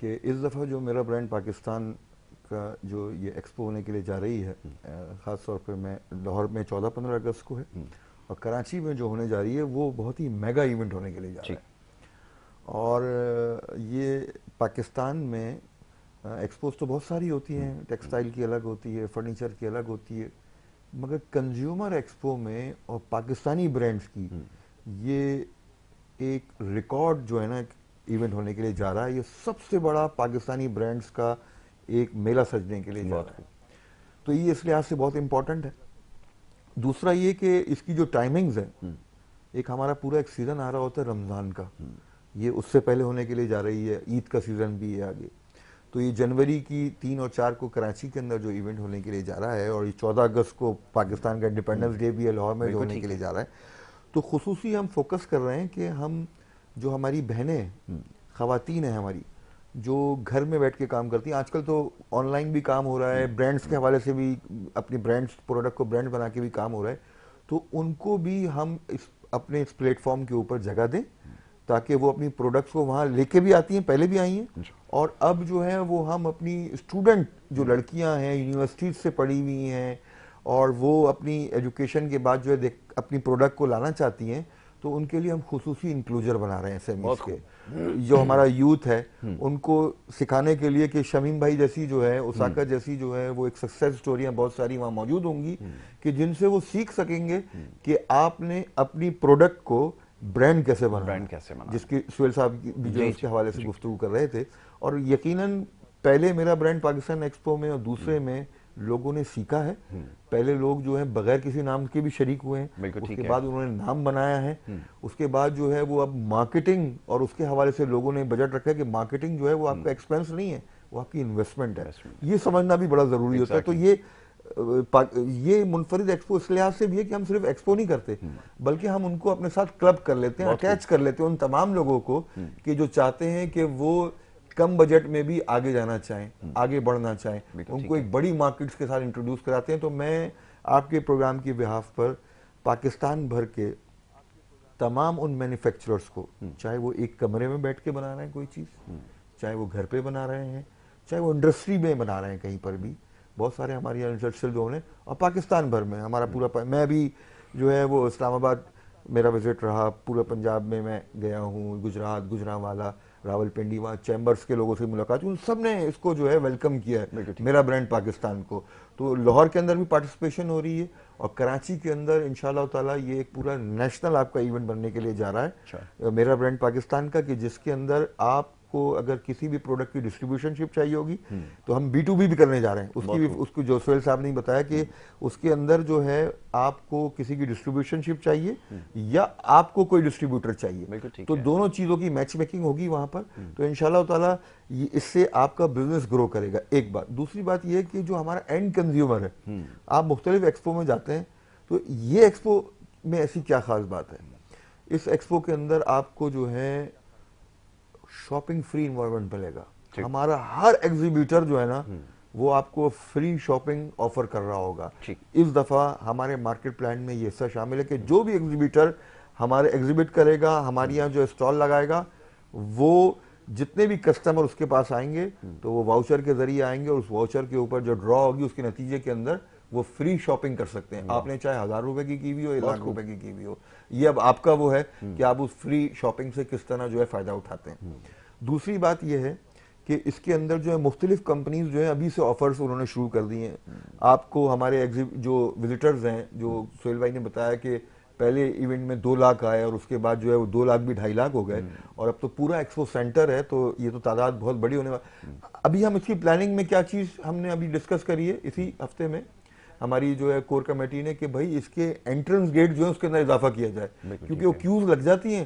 کہ اس دفعہ جو میرا برانڈ پاکستان کا جو یہ ایکسپو ہونے کے لیے جا رہی ہے, خاص طور پہ میں لاہور میں 14-15 اگست کو ہے, اور کراچی میں جو ہونے جا رہی ہے وہ بہت ہی میگا ایونٹ ہونے کے لیے جا رہا ہے. اور یہ پاکستان میں ایکسپوز تو بہت ساری ہوتی ہیں, ٹیکسٹائل کی الگ ہوتی ہے, فرنیچر کی الگ ہوتی ہے, مگر کنزیومر ایکسپو میں اور پاکستانی برانڈز کی یہ ایک ریکارڈ جو ہے نا ایونٹ ہونے کے لیے جا رہا ہے. یہ سب سے بڑا پاکستانی برانڈز کا ایک میلہ سجنے کے لیے جا رہا ہے. تو یہ اس لحاظ سے بہت امپورٹنٹ ہے. دوسرا یہ کہ اس کی جو ٹائمنگز ہیں, ایک ہمارا پورا ایک سیزن آ رہا ہوتا ہے رمضان کا, یہ اس سے پہلے ہونے کے لیے جا رہی ہے, عید کا سیزن بھی ہے آگے. تو یہ جنوری کی 3 اور 4 کو کراچی کے اندر جو ایونٹ ہونے کے لیے جا رہا ہے, اور یہ 14 اگست کو پاکستان کا انڈیپینڈنس ڈے بھی ہے لاہور میں جو ہونے کے لیے جا رہا ہے. تو خصوصی ہم فوکس کر رہے ہیں کہ ہم جو ہماری بہنیں خواتین ہیں ہماری جو گھر میں بیٹھ کے کام کرتی ہیں, آج کل تو آن لائن بھی کام ہو رہا ہے, برانڈز کے حوالے سے بھی اپنی برانڈز پروڈکٹ کو برانڈ بنا کے بھی کام ہو رہا ہے, تو ان کو بھی ہم اپنے اس پلیٹ فارم کے اوپر جگہ دیں تاکہ وہ اپنی پروڈکٹس کو وہاں لے کے بھی آتی ہیں, پہلے بھی آئی ہیں, اور اب جو ہے وہ ہم اپنی اسٹوڈنٹ جو لڑکیاں ہیں یونیورسٹیز سے پڑھی ہوئی ہیں اور وہ اپنی ایجوکیشن کے بعد جو ہے اپنی پروڈکٹ کو لانا چاہتی ہیں, تو ان کے لیے ہم خصوصی انکلوجر بنا رہے ہیں سیمز کے. جو ہمارا یوتھ ہے ان کو سکھانے کے لیے کہ شمیم بھائی جیسی جو ہے، اوساکا جیسی جو ہے، وہ ایک سکسیس سٹوریاں بہت ساری وہاں موجود ہوں گی کہ جن سے وہ سیکھ سکیں گے کہ آپ نے اپنی پروڈکٹ کو برانڈ کیسے بنانا، جس کی سہیل صاحب بھی جو اس کے حوالے سے گفتگو کر رہے تھے. اور یقیناً پہلے میرا برانڈ پاکستان ایکسپو میں اور دوسرے میں لوگوں نے سیکھا ہے. پہلے لوگ جو ہیں بغیر کسی نام کے بھی شریک ہوئے ہیں، اس کے بعد انہوں نے نام بنایا ہے. اس کے بعد جو ہے وہ اب مارکیٹنگ، اور اس کے حوالے سے لوگوں نے بجٹ رکھا ہے کہ مارکیٹنگ جو ہے وہ آپ کا ایکسپینس نہیں ہے، وہ آپ کی انویسٹمنٹ ہے. یہ سمجھنا بھی بڑا ضروری ہوتا ہے. تو یہ منفرد ایکسپو اس لحاظ سے بھی ہے کہ ہم صرف ایکسپو نہیں کرتے بلکہ ہم ان کو اپنے ساتھ کلب کر لیتے ہیں، اٹیچ کر لیتے ہیں ان تمام لوگوں کو کہ جو چاہتے ہیں کہ وہ کم بجٹ میں بھی آگے جانا چاہیں، آگے بڑھنا چاہیں، ان کو ایک بڑی مارکیٹس کے ساتھ انٹروڈیوس کراتے ہیں. تو میں آپ کے پروگرام کی بہاف پر پاکستان بھر کے تمام ان مینوفیکچررز کو، چاہے وہ ایک کمرے میں بیٹھ کے بنا رہے ہیں کوئی چیز، چاہے وہ گھر پہ بنا رہے ہیں، چاہے وہ انڈسٹری میں بنا رہے ہیں کہیں پر بھی، بہت سارے ہماری یہاں انڈسٹریل زون ہیں، اور پاکستان بھر میں ہمارا پورا میں بھی جو ہے وہ اسلام آباد میرا وزٹ رہا، پورے پنجاب میں گیا ہوں، گجرات، گجرانوالا، راول پنڈی، وہاں چیمبرز کے لوگوں سے ملاقات ہوئی، سب نے اس کو جو ہے ویلکم کیا ہے میرا برانڈ پاکستان کو. تو لاہور کے اندر بھی پارٹیسپیشن ہو رہی ہے، اور کراچی کے اندر انشاءاللہ تعالیٰ یہ ایک پورا نیشنل آپ کا ایونٹ بننے کے لیے جا رہا ہے میرا برانڈ پاکستان کا، کہ جس کے اندر آپ کو اگر کسی بھی پروڈکٹ کی ڈسٹریبیوشن شپ چاہیے ہوگی تو ہم B2B بھی کرنے جا رہے ہیں. اس کی بھی، اس کو جو سہیل صاحب نے بتایا کہ اس کے اندر جو ہے آپ کو کسی کی ڈسٹریبیوشن شپ چاہیے یا آپ کو کوئی ڈسٹریبیوٹر چاہیے، تو دونوں چیزوں کی میچ میکنگ ہوگی وہاں پر. تو انشاءاللہ تعالیٰ اس سے آپ کا بزنس گرو کرے گا. ایک بات. دوسری بات یہ ہے کہ جو ہمارا اینڈ کنزیومر ہے، آپ مختلف ایکسپو میں جاتے ہیں تو یہ ایکسپو میں ایسی کیا خاص بات ہے؟ اس ایکسپو کے اندر آپ کو جو ہے شاپنگ فری انوائرمنٹ ملے گا. ہمارا ہر ایگزیبیٹر جو ہے نا وہ آپ کو فری شاپنگ آفر کر رہا ہوگا. اس دفعہ ہمارے مارکیٹ پلان میں یہ حصہ شامل ہے کہ جو بھی ایگزیبیٹر ہمارے ایگزیبٹ کرے گا، ہمارے یہاں جو اسٹال لگائے گا، وہ جتنے بھی کسٹمر اس کے پاس آئیں گے تو وہ واؤچر کے ذریعے آئیں گے، اور اس واؤچر کے اوپر جو ڈرا ہوگی اس کے نتیجے کے اندر وہ فری شاپنگ کر سکتے ہیں. آپ نے چاہے 1000 روپے کی ہوئی ہو یا لاکھ روپے کی ہوئی ہو، یہ اب آپ کا وہ ہے کہ آپ اس فری شاپنگ سے کس طرح جو ہے فائدہ اٹھاتے ہیں. دوسری بات یہ ہے کہ اس کے اندر جو ہے مختلف کمپنیز جو ہیں ابھی سے آفرز انہوں نے شروع کر دی ہیں. آپ کو ہمارے جو وزٹرز ہیں، جو سہیل بھائی نے بتایا کہ پہلے ایونٹ میں 2 لاکھ آئے اور اس کے بعد جو ہے وہ 2 لاکھ بھی 2.5 لاکھ ہو گئے، اور اب تو پورا ایکسپو سینٹر ہے، تو یہ تو تعداد بہت بڑی ہونے والی. ابھی ہم اس کی پلاننگ میں کیا چیز ہم نے ابھی ڈسکس کری ہے اسی ہفتے میں ہماری جو ہے کور کمیٹی نے، کہ بھائی اس کے انٹرنس گیٹ جو ہے اس کے اندر اضافہ کیا جائے، کیونکہ وہ کیوز لگ جاتی ہیں.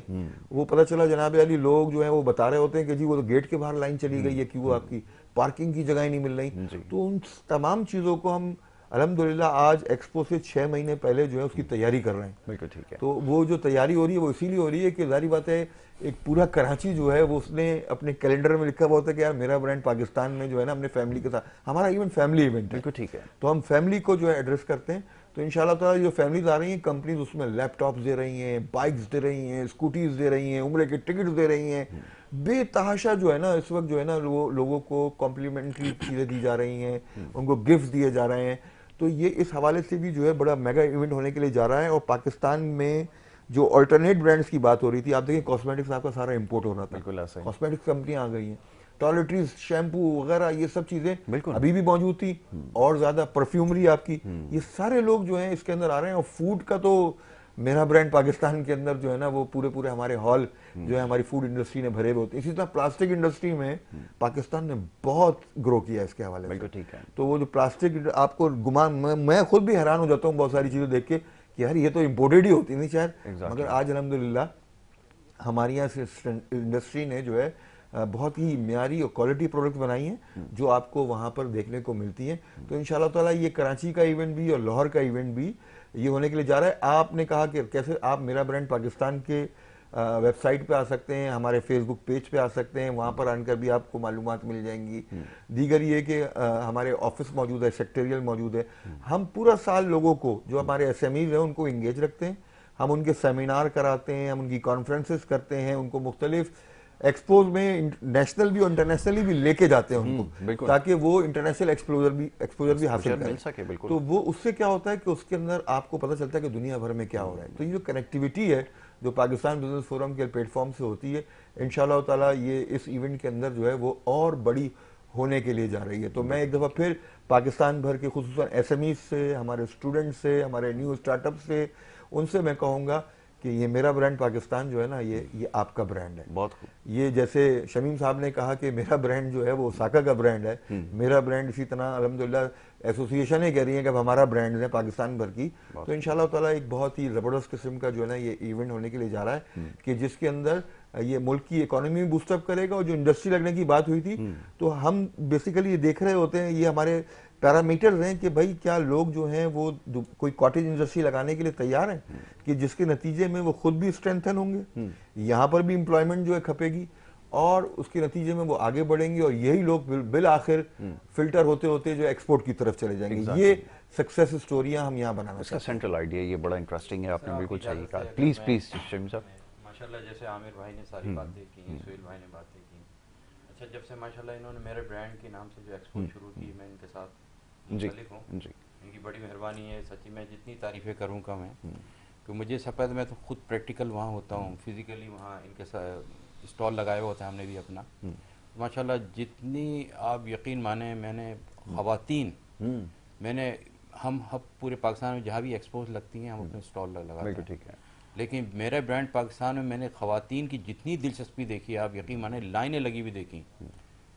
وہ پتہ چلا جناب علی لوگ جو ہیں وہ بتا رہے ہوتے ہیں کہ جی وہ تو گیٹ کے باہر لائن چلی گئی ہے، کیوں آپ کی پارکنگ کی جگہیں نہیں مل رہی. تو ان تمام چیزوں کو ہم الحمدللہ آج ایکسپو سے 6 مہینے پہلے جو ہے اس کی تیاری کر رہے ہیں. بالکل ٹھیک ہے. تو وہ جو تیاری ہو رہی ہے وہ اسی لیے ہو رہی ہے کہ ظاہری بات ہے ایک پورا کراچی جو ہے وہ اس نے اپنے کیلنڈر میں لکھا ہوا ہوتا ہے کہ یار میرا برانڈ پاکستان میں جو ہے نا اپنے فیملی کے ساتھ، ہمارا ایونٹ فیملی ایونٹ ہے. بالکل ٹھیک ہے. تو ہم فیملی کو جو ہے ایڈریس کرتے ہیں. تو انشاءاللہ تعالیٰ جو فیملیز آ رہی ہیں، کمپنیز اس میں لیپ ٹاپس دے رہی ہیں، بائکس دے رہی ہیں، اسکوٹیز دے رہی ہیں، عمرے کے ٹکٹس دے رہی ہیں، بے تحاشا جو ہے نا اس وقت جو ہے نا لوگوں کو کمپلیمنٹری چیزیں دی جا رہی ہیں، ان کو گفٹ دیے جا رہے ہیں. تو یہ اس حوالے سے بھی جو ہے بڑا میگا ایونٹ ہونے کے لیے جا رہا ہے. اور پاکستان میں جو آلٹرنیٹ برانڈز کی بات ہو رہی تھی، آپ دیکھیں کاسمیٹکس آپ کا سارا امپورٹ ہو رہا تھا، کاسمیٹکس کمپنیاں آ گئی ہیں، ٹوائلٹریز، شیمپو وغیرہ، یہ سب چیزیں ابھی بھی موجود تھی، اور زیادہ پرفیومری آپ کی، یہ سارے لوگ جو ہیں اس کے اندر آ رہے ہیں. اور فوڈ کا تو میرا برانڈ پاکستان کے اندر جو ہے نا وہ پورے ہمارے ہال جو ہے ہماری فوڈ انڈسٹری نے بھرے ہوئے ہوتے ہیں. اسی طرح پلاسٹک انڈسٹری میں پاکستان نے بہت گرو کیا اس کے حوالے سے. ٹھیک ہے. تو وہ جو پلاسٹک آپ کو میں خود بھی حیران ہو جاتا ہوں بہت ساری چیزیں دیکھ کے کہ یار یہ تو امپورٹڈ ہی ہوتی نہیں شاید، مگر آج الحمدللہ ہماری یہاں انڈسٹری نے جو ہے بہت ہی معیاری اور کوالٹی پروڈکٹ بنائی ہیں جو آپ کو وہاں پر دیکھنے کو ملتی ہیں. تو انشاءاللہ تعالیٰ یہ کراچی کا ایونٹ بھی اور لاہور کا ایونٹ بھی یہ ہونے کے لیے جا رہا ہے. آپ نے کہا کہ کیسے آپ میرا برانڈ پاکستان کے ویب سائٹ پہ آ سکتے ہیں، ہمارے فیس بک پیج پہ آ سکتے ہیں، وہاں پر آن کر بھی آپ کو معلومات مل جائیں گی. دیگر یہ کہ ہمارے آفس موجود ہے، سیکٹریل موجود ہے. ہم پورا سال لوگوں کو جو ہمارے ایس ایم ایز ہیں ان کو انگیج رکھتے ہیں، ہم ان کے سیمینار کراتے ہیں، ہم ان کی کانفرنسز کرتے ہیں، ان کو مختلف ایکسپوز میں نیشنل بھی اور انٹرنیشنلی بھی لے کے جاتے ہیں ان کو، تاکہ وہ انٹرنیشنل ایکسپوجر بھی حاصل کریں. تو وہ اس سے کیا ہوتا ہے کہ اس کے اندر آپ کو پتہ چلتا ہے کہ دنیا بھر میں کیا ہو رہا ہے. تو یہ جو کنیکٹیوٹی ہے جو پاکستان بزنس فورم کے پلیٹ فارم سے ہوتی ہے، انشاءاللہ تعالیٰ یہ اس ایونٹ کے اندر جو ہے وہ اور بڑی ہونے کے لیے جا رہی ہے. تو میں ایک دفعہ پھر پاکستان بھر کے خصوصاً ایس ایم ایز سے، ہمارے اسٹوڈنٹ سے، ہمارے نیو اسٹارٹ اپ سے، ان سے میں کہوں گا کہ یہ میرا برانڈ پاکستان جو ہے نا، یہ آپ کا برانڈ ہے. بہت خوب. یہ جیسے شمیم صاحب نے کہا کہ میرا برانڈ جو ہے وہ اوساکا کا برانڈ ہے، میرا برانڈ اسی طرح الحمدللہ ایسوسیشنیں کہہ رہی ہیں کہ اب ہمارا برانڈ ہے پاکستان بھر کی. تو انشاءاللہ تعالیٰ ایک بہت ہی زبردست قسم کا جو ہے نا یہ ایونٹ ہونے کے لیے جا رہا ہے کہ جس کے اندر یہ ملک کی اکانومی بوسٹ اپ کرے گا. اور جو انڈسٹری لگنے کی بات ہوئی تھی، تو ہم بیسیکلی یہ دیکھ رہے ہوتے ہیں، یہ ہمارے پیرامیٹرز ہیں کہ بھائی کیا لوگ جو ہیں وہ کوئی کاٹیج انڈسٹری لگانے کے لیے تیار ہیں کہ جس کے نتیجے میں وہ خود بھی اسٹرینتھن ہوں گے، یہاں پر بھی امپلائمنٹ جو ہے کھپے گی، اور اس کے نتیجے میں وہ آگے بڑھیں گے، اور یہی لوگ بالآخر فلٹر ہوتے ہوتے جو ایکسپورٹ کی طرف چلے جائیں گے. یہ سکسیس اسٹوریاں ہم یہاں بنانا چاہتے ہیں. اس کا سینٹرل آئیڈیا یہ بڑا انٹرسٹنگ ہے، آپ نے بالکل صحیح کہا. پلیز شمیم صاحب. ماشاءاللہ جیسے عامر بھائی نے ساری باتیں کی، سہیل بھائی نے باتیں کی. اچھا، جب سے ماشاءاللہ انہوں نے میرے برانڈ کے نام سے جو ایکسپورٹ شروع کی، میں ان کے ساتھ مختلف ہوں. ان کی بڑی مہربانی ہے، سچی میں جتنی تعریفیں کروں کم ہے. کہ مجھے سب میں تو خود پریکٹیکل وہاں ہوتا ہوں، فزیکلی وہاں ان کے ساتھ اسٹال لگائے ہوتا ہے ہم نے بھی اپنا. ماشاءاللہ جتنی آپ یقین مانیں، میں نے خواتین ہم پورے پاکستان میں جہاں بھی ایکسپوز لگتی ہیں ہم اپنے اسٹال لگاتے ہیں. لیکن میرا برانڈ پاکستان میں نے خواتین کی جتنی دلچسپی دیکھی، آپ یقین مانیں لائنیں لگی ہوئی دیکھی،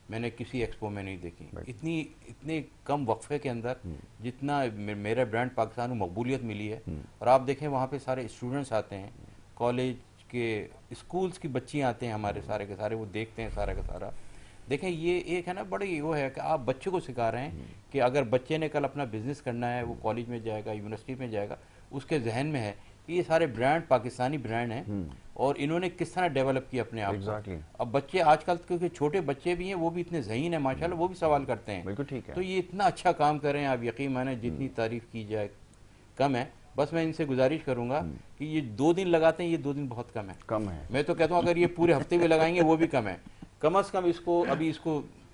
میں نے کسی ایکسپو میں نہیں دیکھی. اتنے کم وقفے کے اندر جتنا میرا برانڈ پاکستان میں مقبولیت ملی ہے. اور آپ دیکھیں وہاں پہ سارے اسٹوڈنٹس آتے ہیں، کالج کے اسکولز کی بچیاں آتے ہیں ہمارے سارے کے سارے، وہ دیکھتے ہیں سارا کا سارا. دیکھیں یہ ایک ہے نا بڑی وہ ہے کہ آپ بچے کو سکھا رہے ہیں کہ اگر بچے نے کل اپنا بزنس کرنا ہے، وہ کالج میں جائے گا، یونیورسٹی میں جائے گا، اس کے ذہن میں ہے کہ یہ سارے برانڈ پاکستانی برانڈ ہیں اور انہوں نے کس طرح ڈیولپ کیا اپنے آپ کو. اب بچے آج کل کیونکہ چھوٹے بچے بھی ہیں، وہ بھی اتنے ذہین ہیں ماشاءاللہ، وہ بھی سوال کرتے ہیں. تو یہ اتنا اچھا کام کر رہے ہیں، آپ یقین مانیں جتنی تعریف کی جائے کم ہے. بس میں ان سے گزارش کروں گا کہ یہ 2 دن لگاتے ہیں، یہ 2 دن بہت کم ہے. میں تو کہتا ہوں اگر یہ پورے ہفتے بھی لگائیں گے وہ بھی کم ہے. کم از کم اس کو ابھی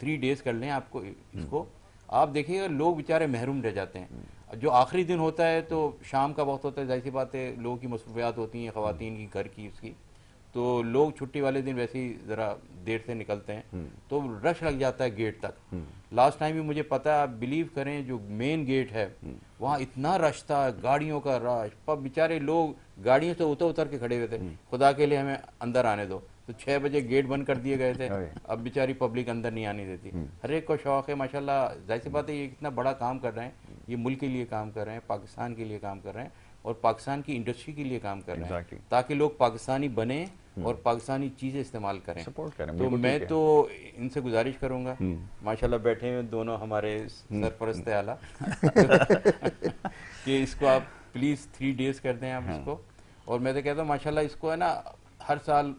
3 days کر لیں. آپ کو اس کو آپ دیکھیے گا لوگ بیچارے محروم رہ جاتے ہیں. جو آخری دن ہوتا ہے تو شام کا وقت ہوتا ہے، ظاہر سی بات ہے لوگوں کی مصروفیات ہوتی ہیں، خواتین کی، گھر کی، اس کی، تو لوگ چھٹی والے دن ویسے ہی ذرا دیر سے نکلتے ہیں تو رش لگ جاتا ہے گیٹ تک. لاسٹ ٹائم بھی مجھے پتا ہے، آپ بلیو کریں جو مین گیٹ ہے وہاں اتنا رش تھا، گاڑیوں کا رش، پر بیچارے لوگ گاڑیوں سے اتر کے کھڑے ہوئے تھے، خدا کے لیے ہمیں اندر آنے دو. تو 6 بجے گیٹ بند کر دیے گئے تھے، اب بیچاری پبلک اندر نہیں آنے دیتی. ہر ایک کو شوق ہے ماشاءاللہ. ظاہر سی بات ہے یہ اتنا بڑا کام کر رہے ہیں، یہ ملک کے لیے کام کر رہے ہیں، پاکستان کے لیے کام کر رہے ہیں اور پاکستان کی انڈسٹری کے لیے کام کر رہے ہیں تاکہ لوگ پاکستانی بنیں اور پاکستانی چیزیں استعمال کریں. تو میں تو ان سے گزارش کروں گا، ماشاءاللہ بیٹھے ہوئے دونوں ہمارے سرپرست اعلیٰ، کہ اس کو آپ پلیز 3 days کر دیں آپ اس کو. اور میں تو کہتا ہوں ماشاءاللہ اس کو ہے نا ہر سال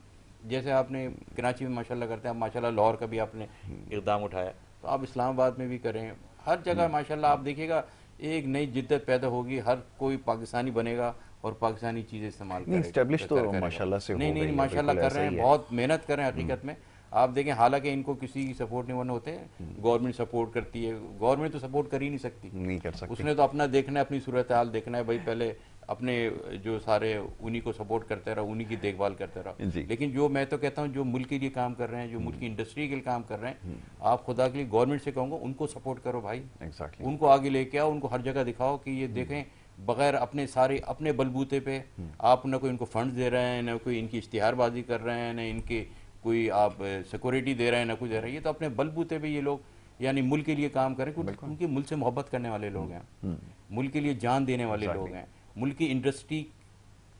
جیسے آپ نے کراچی میں ماشاءاللہ کرتے ہیں، ماشاءاللہ لاہور کا بھی آپ نے اقدام اٹھایا، تو آپ اسلام آباد میں بھی کریں. ہر جگہ ماشاءاللہ آپ دیکھیے گا ایک نئی جدت پیدا ہوگی، ہر کوئی پاکستانی بنے گا اور پاکستانی چیزیں استعمال کرے گا. اسٹیبلش تو ماشاءاللہ سے ہو گئی ہے. نہیں ماشاءاللہ کر رہے ہیں، بہت محنت کر رہے ہیں حقیقت میں. آپ دیکھیں حالانکہ ان کو کسی کی سپورٹ نہیں ہونے ہوتے، گورنمنٹ سپورٹ کرتی ہے، گورنمنٹ تو سپورٹ کر ہی نہیں سکتی، نہیں کر سکتی. اس نے تو اپنا دیکھنا ہے، اپنی صورتحال دیکھنا ہے. بھائی پہلے اپنے جو سارے انہی کو سپورٹ کرتے رہا، انہی کی دیکھ بھال کرتے رہا. لیکن جو میں تو کہتا ہوں جو ملک کے لیے کام کر رہے ہیں، جو ملک کی انڈسٹری کے لیے کام کر رہے ہیں، آپ خدا کے لیے گورنمنٹ سے کہوں گا ان کو سپورٹ کرو بھائی. ان کو آگے لے کے آؤ، ان کو ہر جگہ دکھاؤ کہ یہ دیکھیں بغیر اپنے بلبوتے پہ آپ نہ کوئی ان کو فنڈ دے رہے ہیں، نہ کوئی ان کی اشتہار بازی کر رہے ہیں، نہ ان کے کوئی آپ سیکورٹی دے رہے ہیں، نہ کچھ دے رہے ہیں. یہ تو اپنے بلبوتے پہ یہ لوگ یعنی ملک کے لیے کام کریں، کیونکہ ملک سے محبت کرنے والے لوگ ہیں، ملک کے لیے جان دینے والے لوگ ہیں، ملک کی انڈسٹری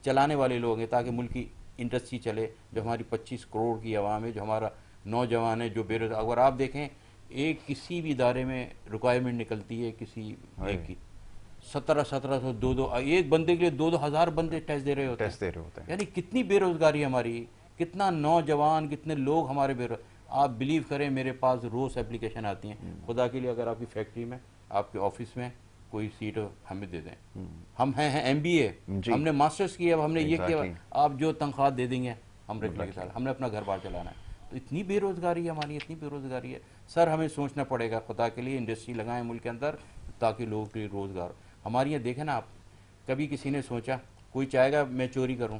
چلانے والے لوگ ہیں تاکہ ملک کی انڈسٹری چلے. جو ہماری 25 کروڑ کی عوام ہے، جو ہمارا نوجوان ہے، جو بے روزگار. اگر آپ دیکھیں ایک کسی بھی ادارے میں ریکوائرمنٹ نکلتی ہے کسی ایک کی 1700 ایک بندے کے لیے 2,000 بندے ٹیسٹ دے رہے ہوتے ہیں. یعنی کتنی بے روزگاری ہماری، کتنا نوجوان، کتنے لوگ ہمارے بے روزگار. آپ بلیو کریں میرے پاس روز اپلیکیشن آتی ہیں. خدا کے لیے اگر آپ کی فیکٹری میں، آپ کے آفس میں کوئی سیٹ ہمیں دے دیں. ہم ہیں MBA، ہم نے ماسٹرز کیا، اب ہم نے یہ کیا، آپ جو تنخواہ دے دیں گے ہم ریگولر کے ساتھ، ہم نے اپنا گھر بار چلانا ہے. تو اتنی بے روزگاری ہے ہماری، اتنی بے روزگاری ہے. سر ہمیں سوچنا پڑے گا خدا کے لیے، انڈسٹری لگائیں ملک کے اندر تاکہ لوگوں کے لیے روزگار. ہماری یہاں دیکھیں نا آپ، کبھی کسی نے سوچا کوئی چاہے گا میں چوری کروں؟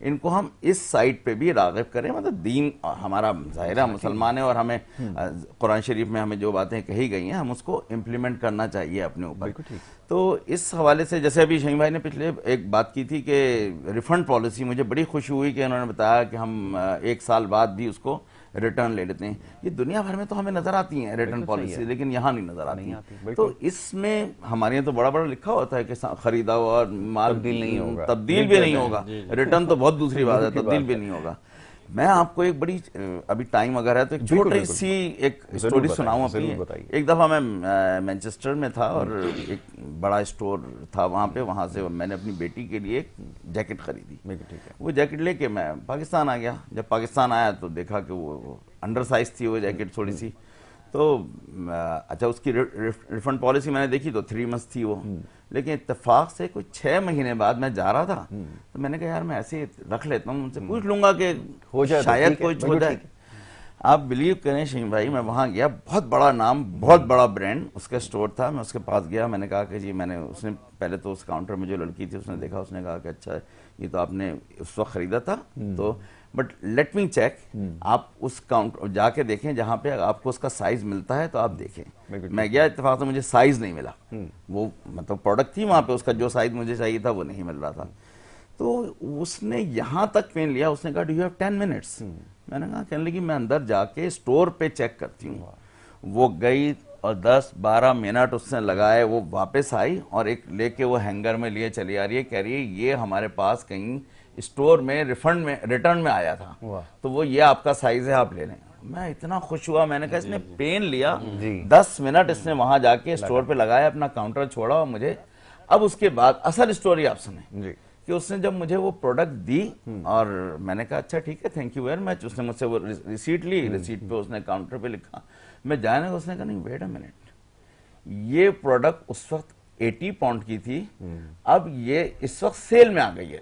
ان کو ہم اس سائٹ پہ بھی راغب کریں. مطلب دین ہمارا ظاہر ہے مسلمان ہے اور ہمیں قرآن شریف میں ہمیں جو باتیں کہی گئی ہیں ہم اس کو امپلیمنٹ کرنا چاہیے اپنے اوپر. تو اس حوالے سے جیسے ابھی شہین بھائی نے پچھلے ایک بات کی تھی کہ ریفنڈ پالیسی, مجھے بڑی خوشی ہوئی کہ انہوں نے بتایا کہ ہم 1 سال بعد بھی اس کو ریٹرن لے لیتے ہیں. یہ دنیا بھر میں تو ہمیں نظر آتی ہیں ریٹرن پالیسی, لیکن یہاں نہیں نظر آتی ہیں. تو اس میں ہمارے یہاں تو بڑا بڑا لکھا ہوتا ہے کہ خریدا ہوا مال تبدیل بھی نہیں ہوگا, ریٹرن تو بہت دوسری بات ہے, تبدیل بھی نہیں ہوگا. میں آپ کو ایک بڑی ابھی ٹائم اگر ہے تو ایک چھوٹی سی ایک اسٹوری سناؤں اپنی. ایک دفعہ میں مینچسٹر میں تھا اور ایک بڑا اسٹور تھا وہاں پہ, وہاں سے میں نے اپنی بیٹی کے لیے ایک جیکٹ خریدی. وہ جیکٹ لے کے میں پاکستان آ گیا. جب پاکستان آیا تو دیکھا کہ وہ انڈر سائز تھی وہ جیکٹ تھوڑی سی. تو اچھا اس کی ریفنڈ پالیسی میں نے دیکھی تو 3 months تھی وہ, لیکن اتفاق سے کوئی 6 مہینے بعد میں جا رہا تھا تو میں نے کہا یار میں ایسے رکھ لیتا ہوں, ان سے پوچھ لوں گا کہ شاید کچھ ہو جائے. آپ بلیو کریں شہین بھائی, میں وہاں گیا, بہت بڑا نام, بہت بڑا برانڈ اس کا اسٹور تھا. میں اس کے پاس گیا, میں نے کہا کہ جی میں نے, اس نے پہلے تو اس کاؤنٹر میں جو لڑکی تھی اس نے دیکھا, اس نے کہا کہ اچھا یہ تو آپ نے اس وقت خریدا تھا تو بٹ لیٹ می چیک, آپ اس کاؤنٹر جا کے دیکھیں جہاں پہ آپ کو اس کا سائز ملتا ہے تو آپ دیکھیں. میں گیا, اتفاق سے مجھے سائز نہیں ملا, وہ مطلب پروڈکٹ تھی وہاں پہ, اس کا جو سائز مجھے چاہیے تھا وہ نہیں مل رہا تھا. تو اس نے یہاں تک پین لیا, اس نے کہا ڈو یو ہیو 10 minutes. میں نے کہا کہنے لگی میں اندر جا کے اسٹور پہ چیک کرتی ہوں. وہ گئی اور 10-12 منٹ اس نے لگائے, وہ واپس آئی اور ایک لے کے وہ ہینگر میں لیے چلی آ رہی ہے, کہہ رہی ہے یہ ہمارے پاس کہیں اسٹور میں ریفنڈ میں ریٹرن میں آیا تھا تو وہ یہ آپ کا سائز ہے آپ لے لیں. میں اتنا خوش ہوا, میں نے کہا اس نے پین لیا, 10 منٹ اس نے وہاں جا کے اسٹور پہ لگایا, اپنا کاؤنٹر چھوڑا اور مجھے. اب اس کے بعد اصل اسٹوری آپ سنیں کہ اس نے جب مجھے وہ پروڈکٹ دی اور میں نے کہا اچھا ٹھیک ہے تھینک یو ویری مچ, اس نے مجھ سے وہ ریسیٹ لی, ریسیٹ پہ اس نے کاؤنٹر پہ لکھا, میں جانے کو اس نے کہا نہیں ویٹ اے منٹ, یہ پروڈکٹ اس وقت 80 پاؤنڈ کی تھی, اب یہ اس وقت سیل میں آ گئی ہے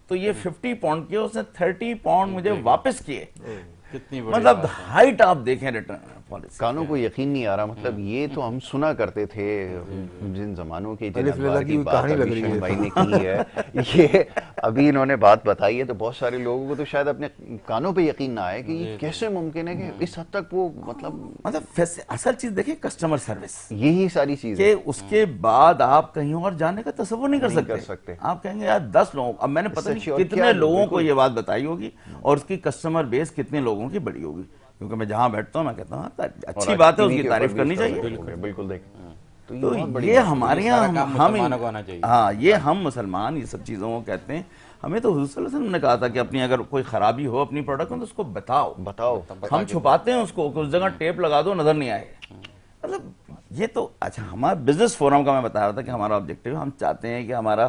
تو یہ 50 پاؤنڈ کی, اس نے 30 پاؤنڈ مجھے واپس کیے. مطلب ہائٹ آپ دیکھیں ریٹرن پالیسی, کانوں کو یقین نہیں آ رہا. مطلب یہ تو ہم سنا کرتے تھے جن زمانوں کی, جن ادوار کی بات ابھی شہین بھائی نے کی ہے, یہ ابھی انہوں نے بات بتائی ہے تو بہت سارے لوگوں کو تو شاید اپنے کانوں پہ یقین نہ آئے کہ یہ کیسے ممکن ہے کہ اس حد تک وہ مطلب اصل چیز دیکھیں کسٹمر سروس, یہی ساری چیز کہ اس کے بعد آپ کہیں اور جانے کا تصور نہیں کر سکتے. آپ کہیں گے یار 10 لوگوں, اب میں نے پتہ نہیں کتنے لوگوں کو یہ بات بتائی ہوگی اور اس کی کسٹمر بیس کتنے لوگوں کی بڑی ہوگی, کیونکہ میں جہاں بیٹھتا ہوں میں کہتا ہوں اچھی بات ہے, اس کی تعریف کرنی چاہیے. بالکل دیکھ, تو یہ ہمارے یہاں ہاں یہ ہم مسلمان یہ سب چیزوں کو کہتے ہیں. ہمیں تو حضور صلی اللہ علیہ وسلم نے کہا تھا کہ اپنی اگر کوئی خرابی ہو اپنی پروڈکٹ میں تو اس کو بتاؤ. ہم چھپاتے ہیں اس کو, اس جگہ ٹیپ لگا دو نظر نہیں آئے. مطلب یہ تو اچھا ہمارا بزنس فورم کا میں بتا رہا تھا کہ ہمارا آبجیکٹیو, ہم چاہتے ہیں کہ ہمارا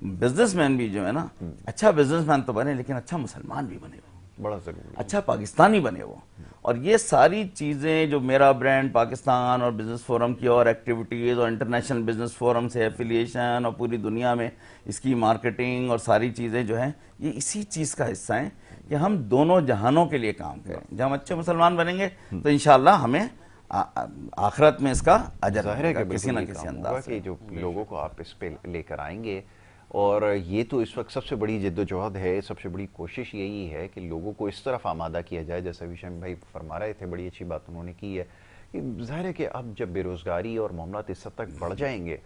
بزنس مین بھی جو ہے نا اچھا بزنس مین تو بنے لیکن اچھا مسلمان بھی بنے, بڑا ضروری, اچھا پاکستانی بنے وہ. اور یہ ساری چیزیں جو میرا برانڈ پاکستان اور بزنس فورم کی اور ایکٹیویٹیز اور انٹرنیشنل بزنس فورم سے ایفیلیشن اور پوری دنیا میں اس کی مارکیٹنگ اور ساری چیزیں جو ہیں یہ اسی چیز کا حصہ ہیں کہ ہم دونوں جہانوں کے لیے کام کریں. جب ہم اچھے مسلمان بنیں گے تو انشاءاللہ ہمیں آخرت میں اس کا اجر ظاہر ہے کسی نہ کسی انداز سے جو لوگوں کو آپ اس پہ لے کر آئیں گے. اور یہ تو اس وقت سب سے بڑی جد و جہد ہے, سب سے بڑی کوشش یہی ہے کہ لوگوں کو اس طرف آمادہ کیا جائے. جیسا بھی شہین بھائی فرما رہے تھے, بڑی اچھی بات انہوں نے کی ہے کہ ظاہر ہے کہ اب جب بے روزگاری اور معاملات اس حد تک بڑھ جائیں گے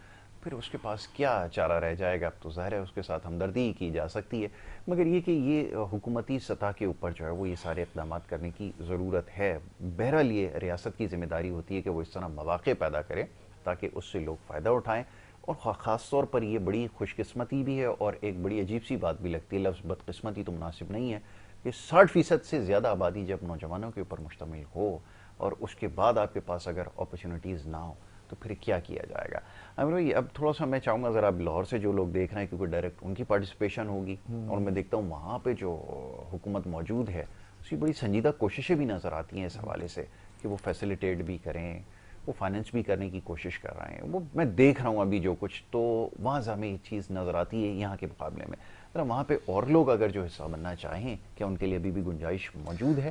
پھر اس کے پاس کیا چارہ رہ جائے گا. اب تو ظاہر ہے اس کے ساتھ ہمدردی کی جا سکتی ہے, مگر یہ کہ یہ حکومتی سطح کے اوپر جو ہے وہ یہ سارے اقدامات کرنے کی ضرورت ہے. بہرحال یہ ریاست کی ذمہ داری ہوتی ہے کہ وہ اس طرح مواقع پیدا کرے تاکہ اس سے لوگ فائدہ اٹھائیں. اور خاص طور پر یہ بڑی خوش قسمتی بھی ہے اور ایک بڑی عجیب سی بات بھی لگتی ہے, لفظ بدقسمتی تو مناسب نہیں ہے, کہ 60% سے زیادہ آبادی جب نوجوانوں کے اوپر مشتمل ہو اور اس کے بعد آپ کے پاس اگر اپرچونیٹیز نہ ہو تو پھر کیا کیا جائے گا. اب تھوڑا سا میں چاہوں گا ذرا لاہور سے جو لوگ دیکھ رہے ہیں کیونکہ ڈائریکٹ ان کی پارٹیسپیشن ہوگی, اور میں دیکھتا ہوں وہاں پہ جو حکومت موجود ہے اس کی بڑی سنجیدہ کوششیں بھی نظر آتی ہیں اس حوالے سے کہ وہ فیسیلیٹیٹ بھی کریں, وہ فائننس بھی کرنے کی کوشش کر رہے ہیں. وہ میں دیکھ رہا ہوں ابھی جو کچھ, تو وہاں سے ہمیں یہ چیز نظر آتی ہے یہاں کے مقابلے میں. ذرا وہاں پہ اور لوگ اگر جو حصہ بننا چاہیں کیا ان کے لیے ابھی بھی گنجائش موجود ہے؟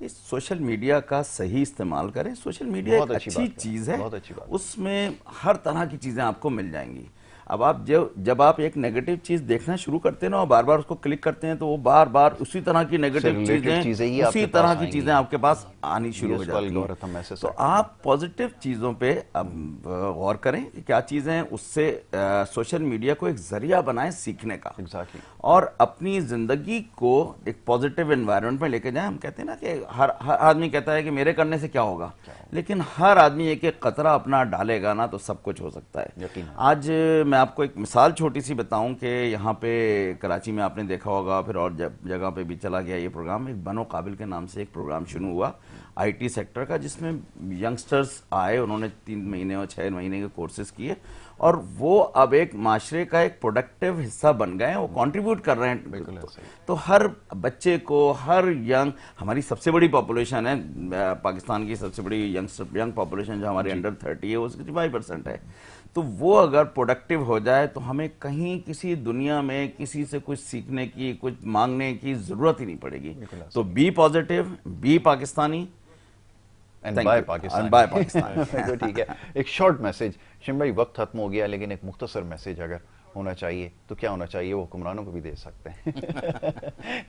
اس سوشل میڈیا کا صحیح استعمال کریں. سوشل میڈیا ایک اچھی چیز ہے, اس میں ہر طرح کی چیزیں آپ کو مل جائیں گی. اب آپ جب آپ ایک نیگیٹو چیز دیکھنا شروع کرتے ہیں نا اور بار بار اس کو کلک کرتے ہیں تو وہ بار بار اسی طرح کی نیگیٹو چیزیں اسی طرح کی چیزیں آپ کے پاس آنی شروع ہو جاتی ہیں. تو آپ پازیٹیو چیزوں پہ غور کریں کہ کیا چیزیں اس سے سوشل میڈیا کو ایک ذریعہ بنائیں سیکھنے کا, اور اپنی زندگی کو ایک پازیٹیو انوائرمنٹ میں لے کے جائیں. ہم کہتے ہیں نا کہ ہر آدمی کہتا ہے کہ میرے کرنے سے کیا ہوگا, لیکن ہر آدمی ایک ایک قطرہ اپنا ڈالے گا نا تو سب کچھ ہو سکتا ہے. آج میں آپ کو ایک مثال چھوٹی سی بتاؤں کہ یہاں پہ کراچی میں آپ نے دیکھا ہوگا, پھر اور جگہ پہ بھی چلا گیا یہ پروگرام, ایک بنو قابل کے نام سے ایک پروگرام شروع ہوا آئی ٹی سیکٹر کا, جس میں ینگسٹرز آئے, انہوں نے 3 مہینے اور 6 مہینے کے کورسز کیے, اور وہ اب ایک معاشرے کا ایک پروڈکٹیو حصہ بن گئے ہیں, وہ کنٹریبیوٹ کر رہے ہیں. تو ہر بچے کو, ہر ینگ, ہماری سب سے بڑی پاپولیشن ہے پاکستان کی, سب سے بڑی ینگ پاپولیشن جو ہماری انڈر 30 ہے وہ 65% ہے. تو وہ اگر پروڈکٹیو ہو جائے تو ہمیں کہیں کسی دنیا میں کسی سے کچھ سیکھنے کی, کچھ مانگنے کی ضرورت ہی نہیں پڑے گی. تو be positive, be Pakistani, Pakistan. تو ٹھیک ہے, ایک شارٹ میسج. شم بھائی وقت ختم ہو گیا, لیکن ایک مختصر میسج اگر ہونا چاہیے تو کیا ہونا چاہیے, وہ حکمرانوں کو بھی دے سکتے ہیں.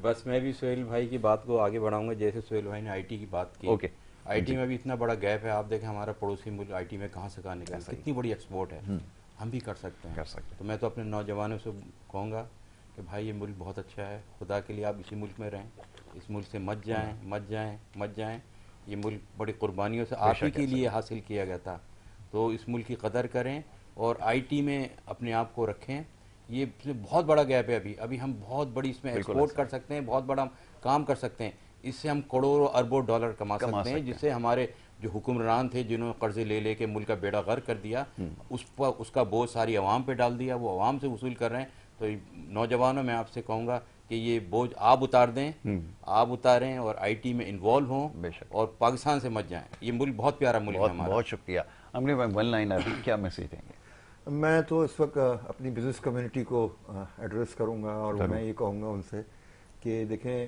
بس میں بھی سہیل بھائی کی بات کو آگے بڑھاؤں گا, جیسے سہیل بھائی نے آئی ٹی کی بات کی. آئی ٹی میں بھی اتنا بڑا گیپ ہے, آپ دیکھیں ہمارا پڑوسی ملک آئی ٹی میں کہاں سے کہاں نکلا, کتنی بڑی ایکسپورٹ ہے, ہم بھی کر سکتے ہیں. تو میں تو اپنے نوجوانوں سے کہوں گا کہ بھائی یہ ملک بہت اچھا ہے, خدا کے لیے آپ اسی ملک میں رہیں, اس ملک سے مت جائیں, مت جائیں, مت جائیں. یہ ملک بڑی قربانیوں سے آپ ہی کے لیے حاصل کیا گیا تھا, تو اس ملک کی قدر کریں اور آئی ٹی میں اپنے آپ کو رکھیں. یہ بہت بڑا گیپ ہے, ابھی ہم بہت بڑی اس میں ایکسپورٹ کر سکتے ہیں, بہت بڑا کام کر سکتے ہیں. اس سے ہم کروڑوں اربوں ڈالر کما سکتے ہیں, جس سے ہمارے جو حکمران تھے جنہوں نے قرضے لے لے کے ملک کا بیڑا غرق کر دیا, اس کا بوجھ ساری عوام پہ ڈال دیا, وہ عوام سے وصول کر رہے ہیں. تو نوجوانوں میں آپ سے کہوں گا کہ یہ بوجھ آپ اتار دیں, آپ اتاریں اور آئی ٹی میں انوالو ہوں, اور پاکستان سے مت جائیں. یہ ملک بہت پیارا ملک ہے ہمارا. بہت شکریہ. امری بھائی ون لائنر کیا میسج دیں گے؟ میں تو اس وقت اپنی بزنس کمیونٹی کو ایڈریس کروں گا, اور میں یہ کہوں گا ان سے کہ دیکھیں,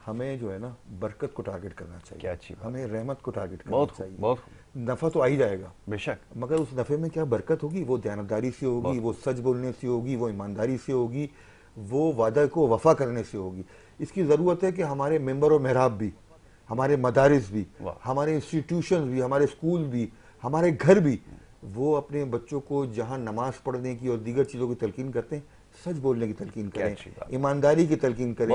ہمیں جو ہے نا برکت کو ٹارگٹ کرنا چاہیے, ہمیں رحمت کو ٹارگٹ کرنا چاہیے. نفع تو آ ہی جائے گا بے شک, مگر اس نفع میں کیا برکت ہوگی, وہ دیانتداری سے ہوگی, وہ سچ بولنے سے ہوگی, وہ ایمانداری سے ہوگی, وہ وعدہ کو وفا کرنے سے ہوگی. اس کی ضرورت ہے کہ ہمارے ممبر و محراب بھی, ہمارے مدارس بھی, ہمارے انسٹیٹیوشنز بھی, ہمارے اسکول بھی, ہمارے گھر بھی, وہ اپنے بچوں کو جہاں نماز پڑھنے کی اور دیگر چیزوں کی تلقین کرتے ہیں, سچ بولنے کی تلقین کریں, ایمانداری کی تلقین کریں,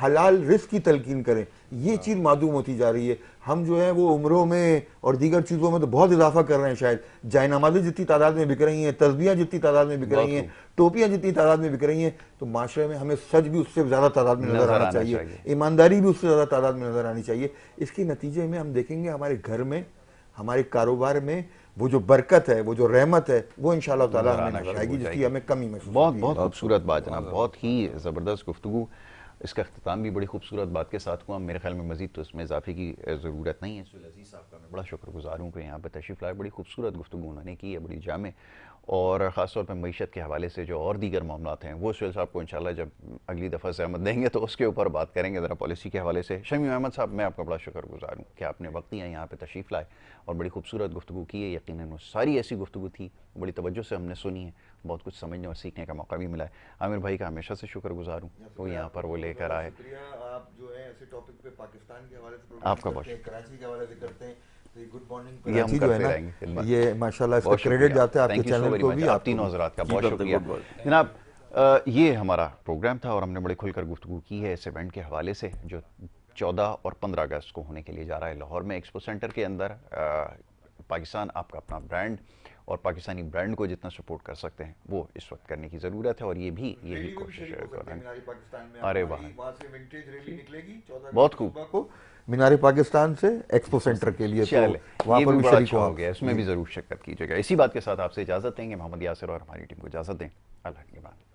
حلال رزق کی تلقین کریں. یہ چیز معدوم ہوتی جا رہی ہے. ہم جو ہے وہ عمروں میں اور دیگر چیزوں میں تو بہت اضافہ کر رہے ہیں, شاید جائے نمازیں جتنی تعداد میں بک رہی ہیں, تسبیحاں جتنی تعداد میں بک رہی ہیں, ٹوپیاں جتنی تعداد میں بک رہی ہیں, تو معاشرے میں ہمیں سچ بھی اس سے زیادہ تعداد میں نظر آنا چاہیے, ایمانداری بھی اس سے زیادہ تعداد میں نظر آنی چاہیے. اس کے نتیجے میں ہم دیکھیں گے ہمارے گھر میں, ہمارے کاروبار میں وہ جو برکت ہے, وہ جو رحمت ہے, وہ انشاءاللہ تعالیٰ ہمیں نظر آئے گی, جس کی ہمیں کمی محسوس ہوتی ہے. بہت خوبصورت بات جناب, بہت ہی زبردست گفتگو. اس کا اختتام بھی بڑی خوبصورت بات کے ساتھ ہوا. میرے خیال میں مزید تو اس میں اضافے کی ضرورت نہیں ہے. سہیل عزیز صاحب کا میں بڑا شکر گزار ہوں کہ یہاں پہ تشریف لائے. بڑی خوبصورت گفتگو انہوں نے کی ہے, بڑی جامع, اور خاص طور پہ معیشت کے حوالے سے جو اور دیگر معاملات ہیں وہ سہیل صاحب کو انشاءاللہ جب اگلی دفعہ زحمت دیں گے تو اس کے اوپر بات کریں گے ذرا پالیسی کے حوالے سے. شمیم احمد صاحب, میں آپ کا بڑا شکر گزار ہوں کہ آپ نے وقت دیا, یہاں پہ تشریف لائے اور بڑی خوبصورت گفتگو کی ہے. یقیناً وہ ساری ایسی گفتگو تھی, بڑی توجہ سے ہم نے سنی ہے, بہت کچھ سمجھنے اور سیکھنے کا موقع بھی ملا ہے. عامر بھائی کا ہمیشہ سے شکر گزار ہوں, وہ یہاں پر وہ لے کر آئے. آپ جو ہے ایسے ٹاپک پہ پاکستان کے حوالے سے آپ کا بہت کراچی کے حوالے سے کرتے ہیں, گڈ مارننگ یہ ہم کرتے رہیں گے. یہ ماشاءاللہ اس کا کریڈٹ جاتا ہے آپ کے چینل کو بھی. آپ تینوں حضرات کا بہت شکریہ جناب. یہ ہمارا پروگرام تھا اور ہم نے بڑے کھل کر گفتگو کی ہے اس ایونٹ کے حوالے سے جو 14 اور 15 اگست کو ہونے کے لیے جا رہا ہے لاہور میں ایکسپو سینٹر کے اندر. پاکستان آپ کا اپنا برانڈ, اور پاکستانی برانڈ کو جتنا سپورٹ کر سکتے ہیں وہ اس وقت کرنے کی ضرورت ہے, اور یہ بھی یہی کوشش ہے. ارے واہ, بہت خوب. مینار پاکستان سے ایکسپو سینٹر کے لیے یہ بھی بڑا اچھا ہو گیا, اس میں بھی ضرور شرکت کیجیے گا. اسی بات کے ساتھ آپ سے اجازت دیں گے, محمد یاسر اور ہماری ٹیم کو اجازت دیں. اللہ کے بعد.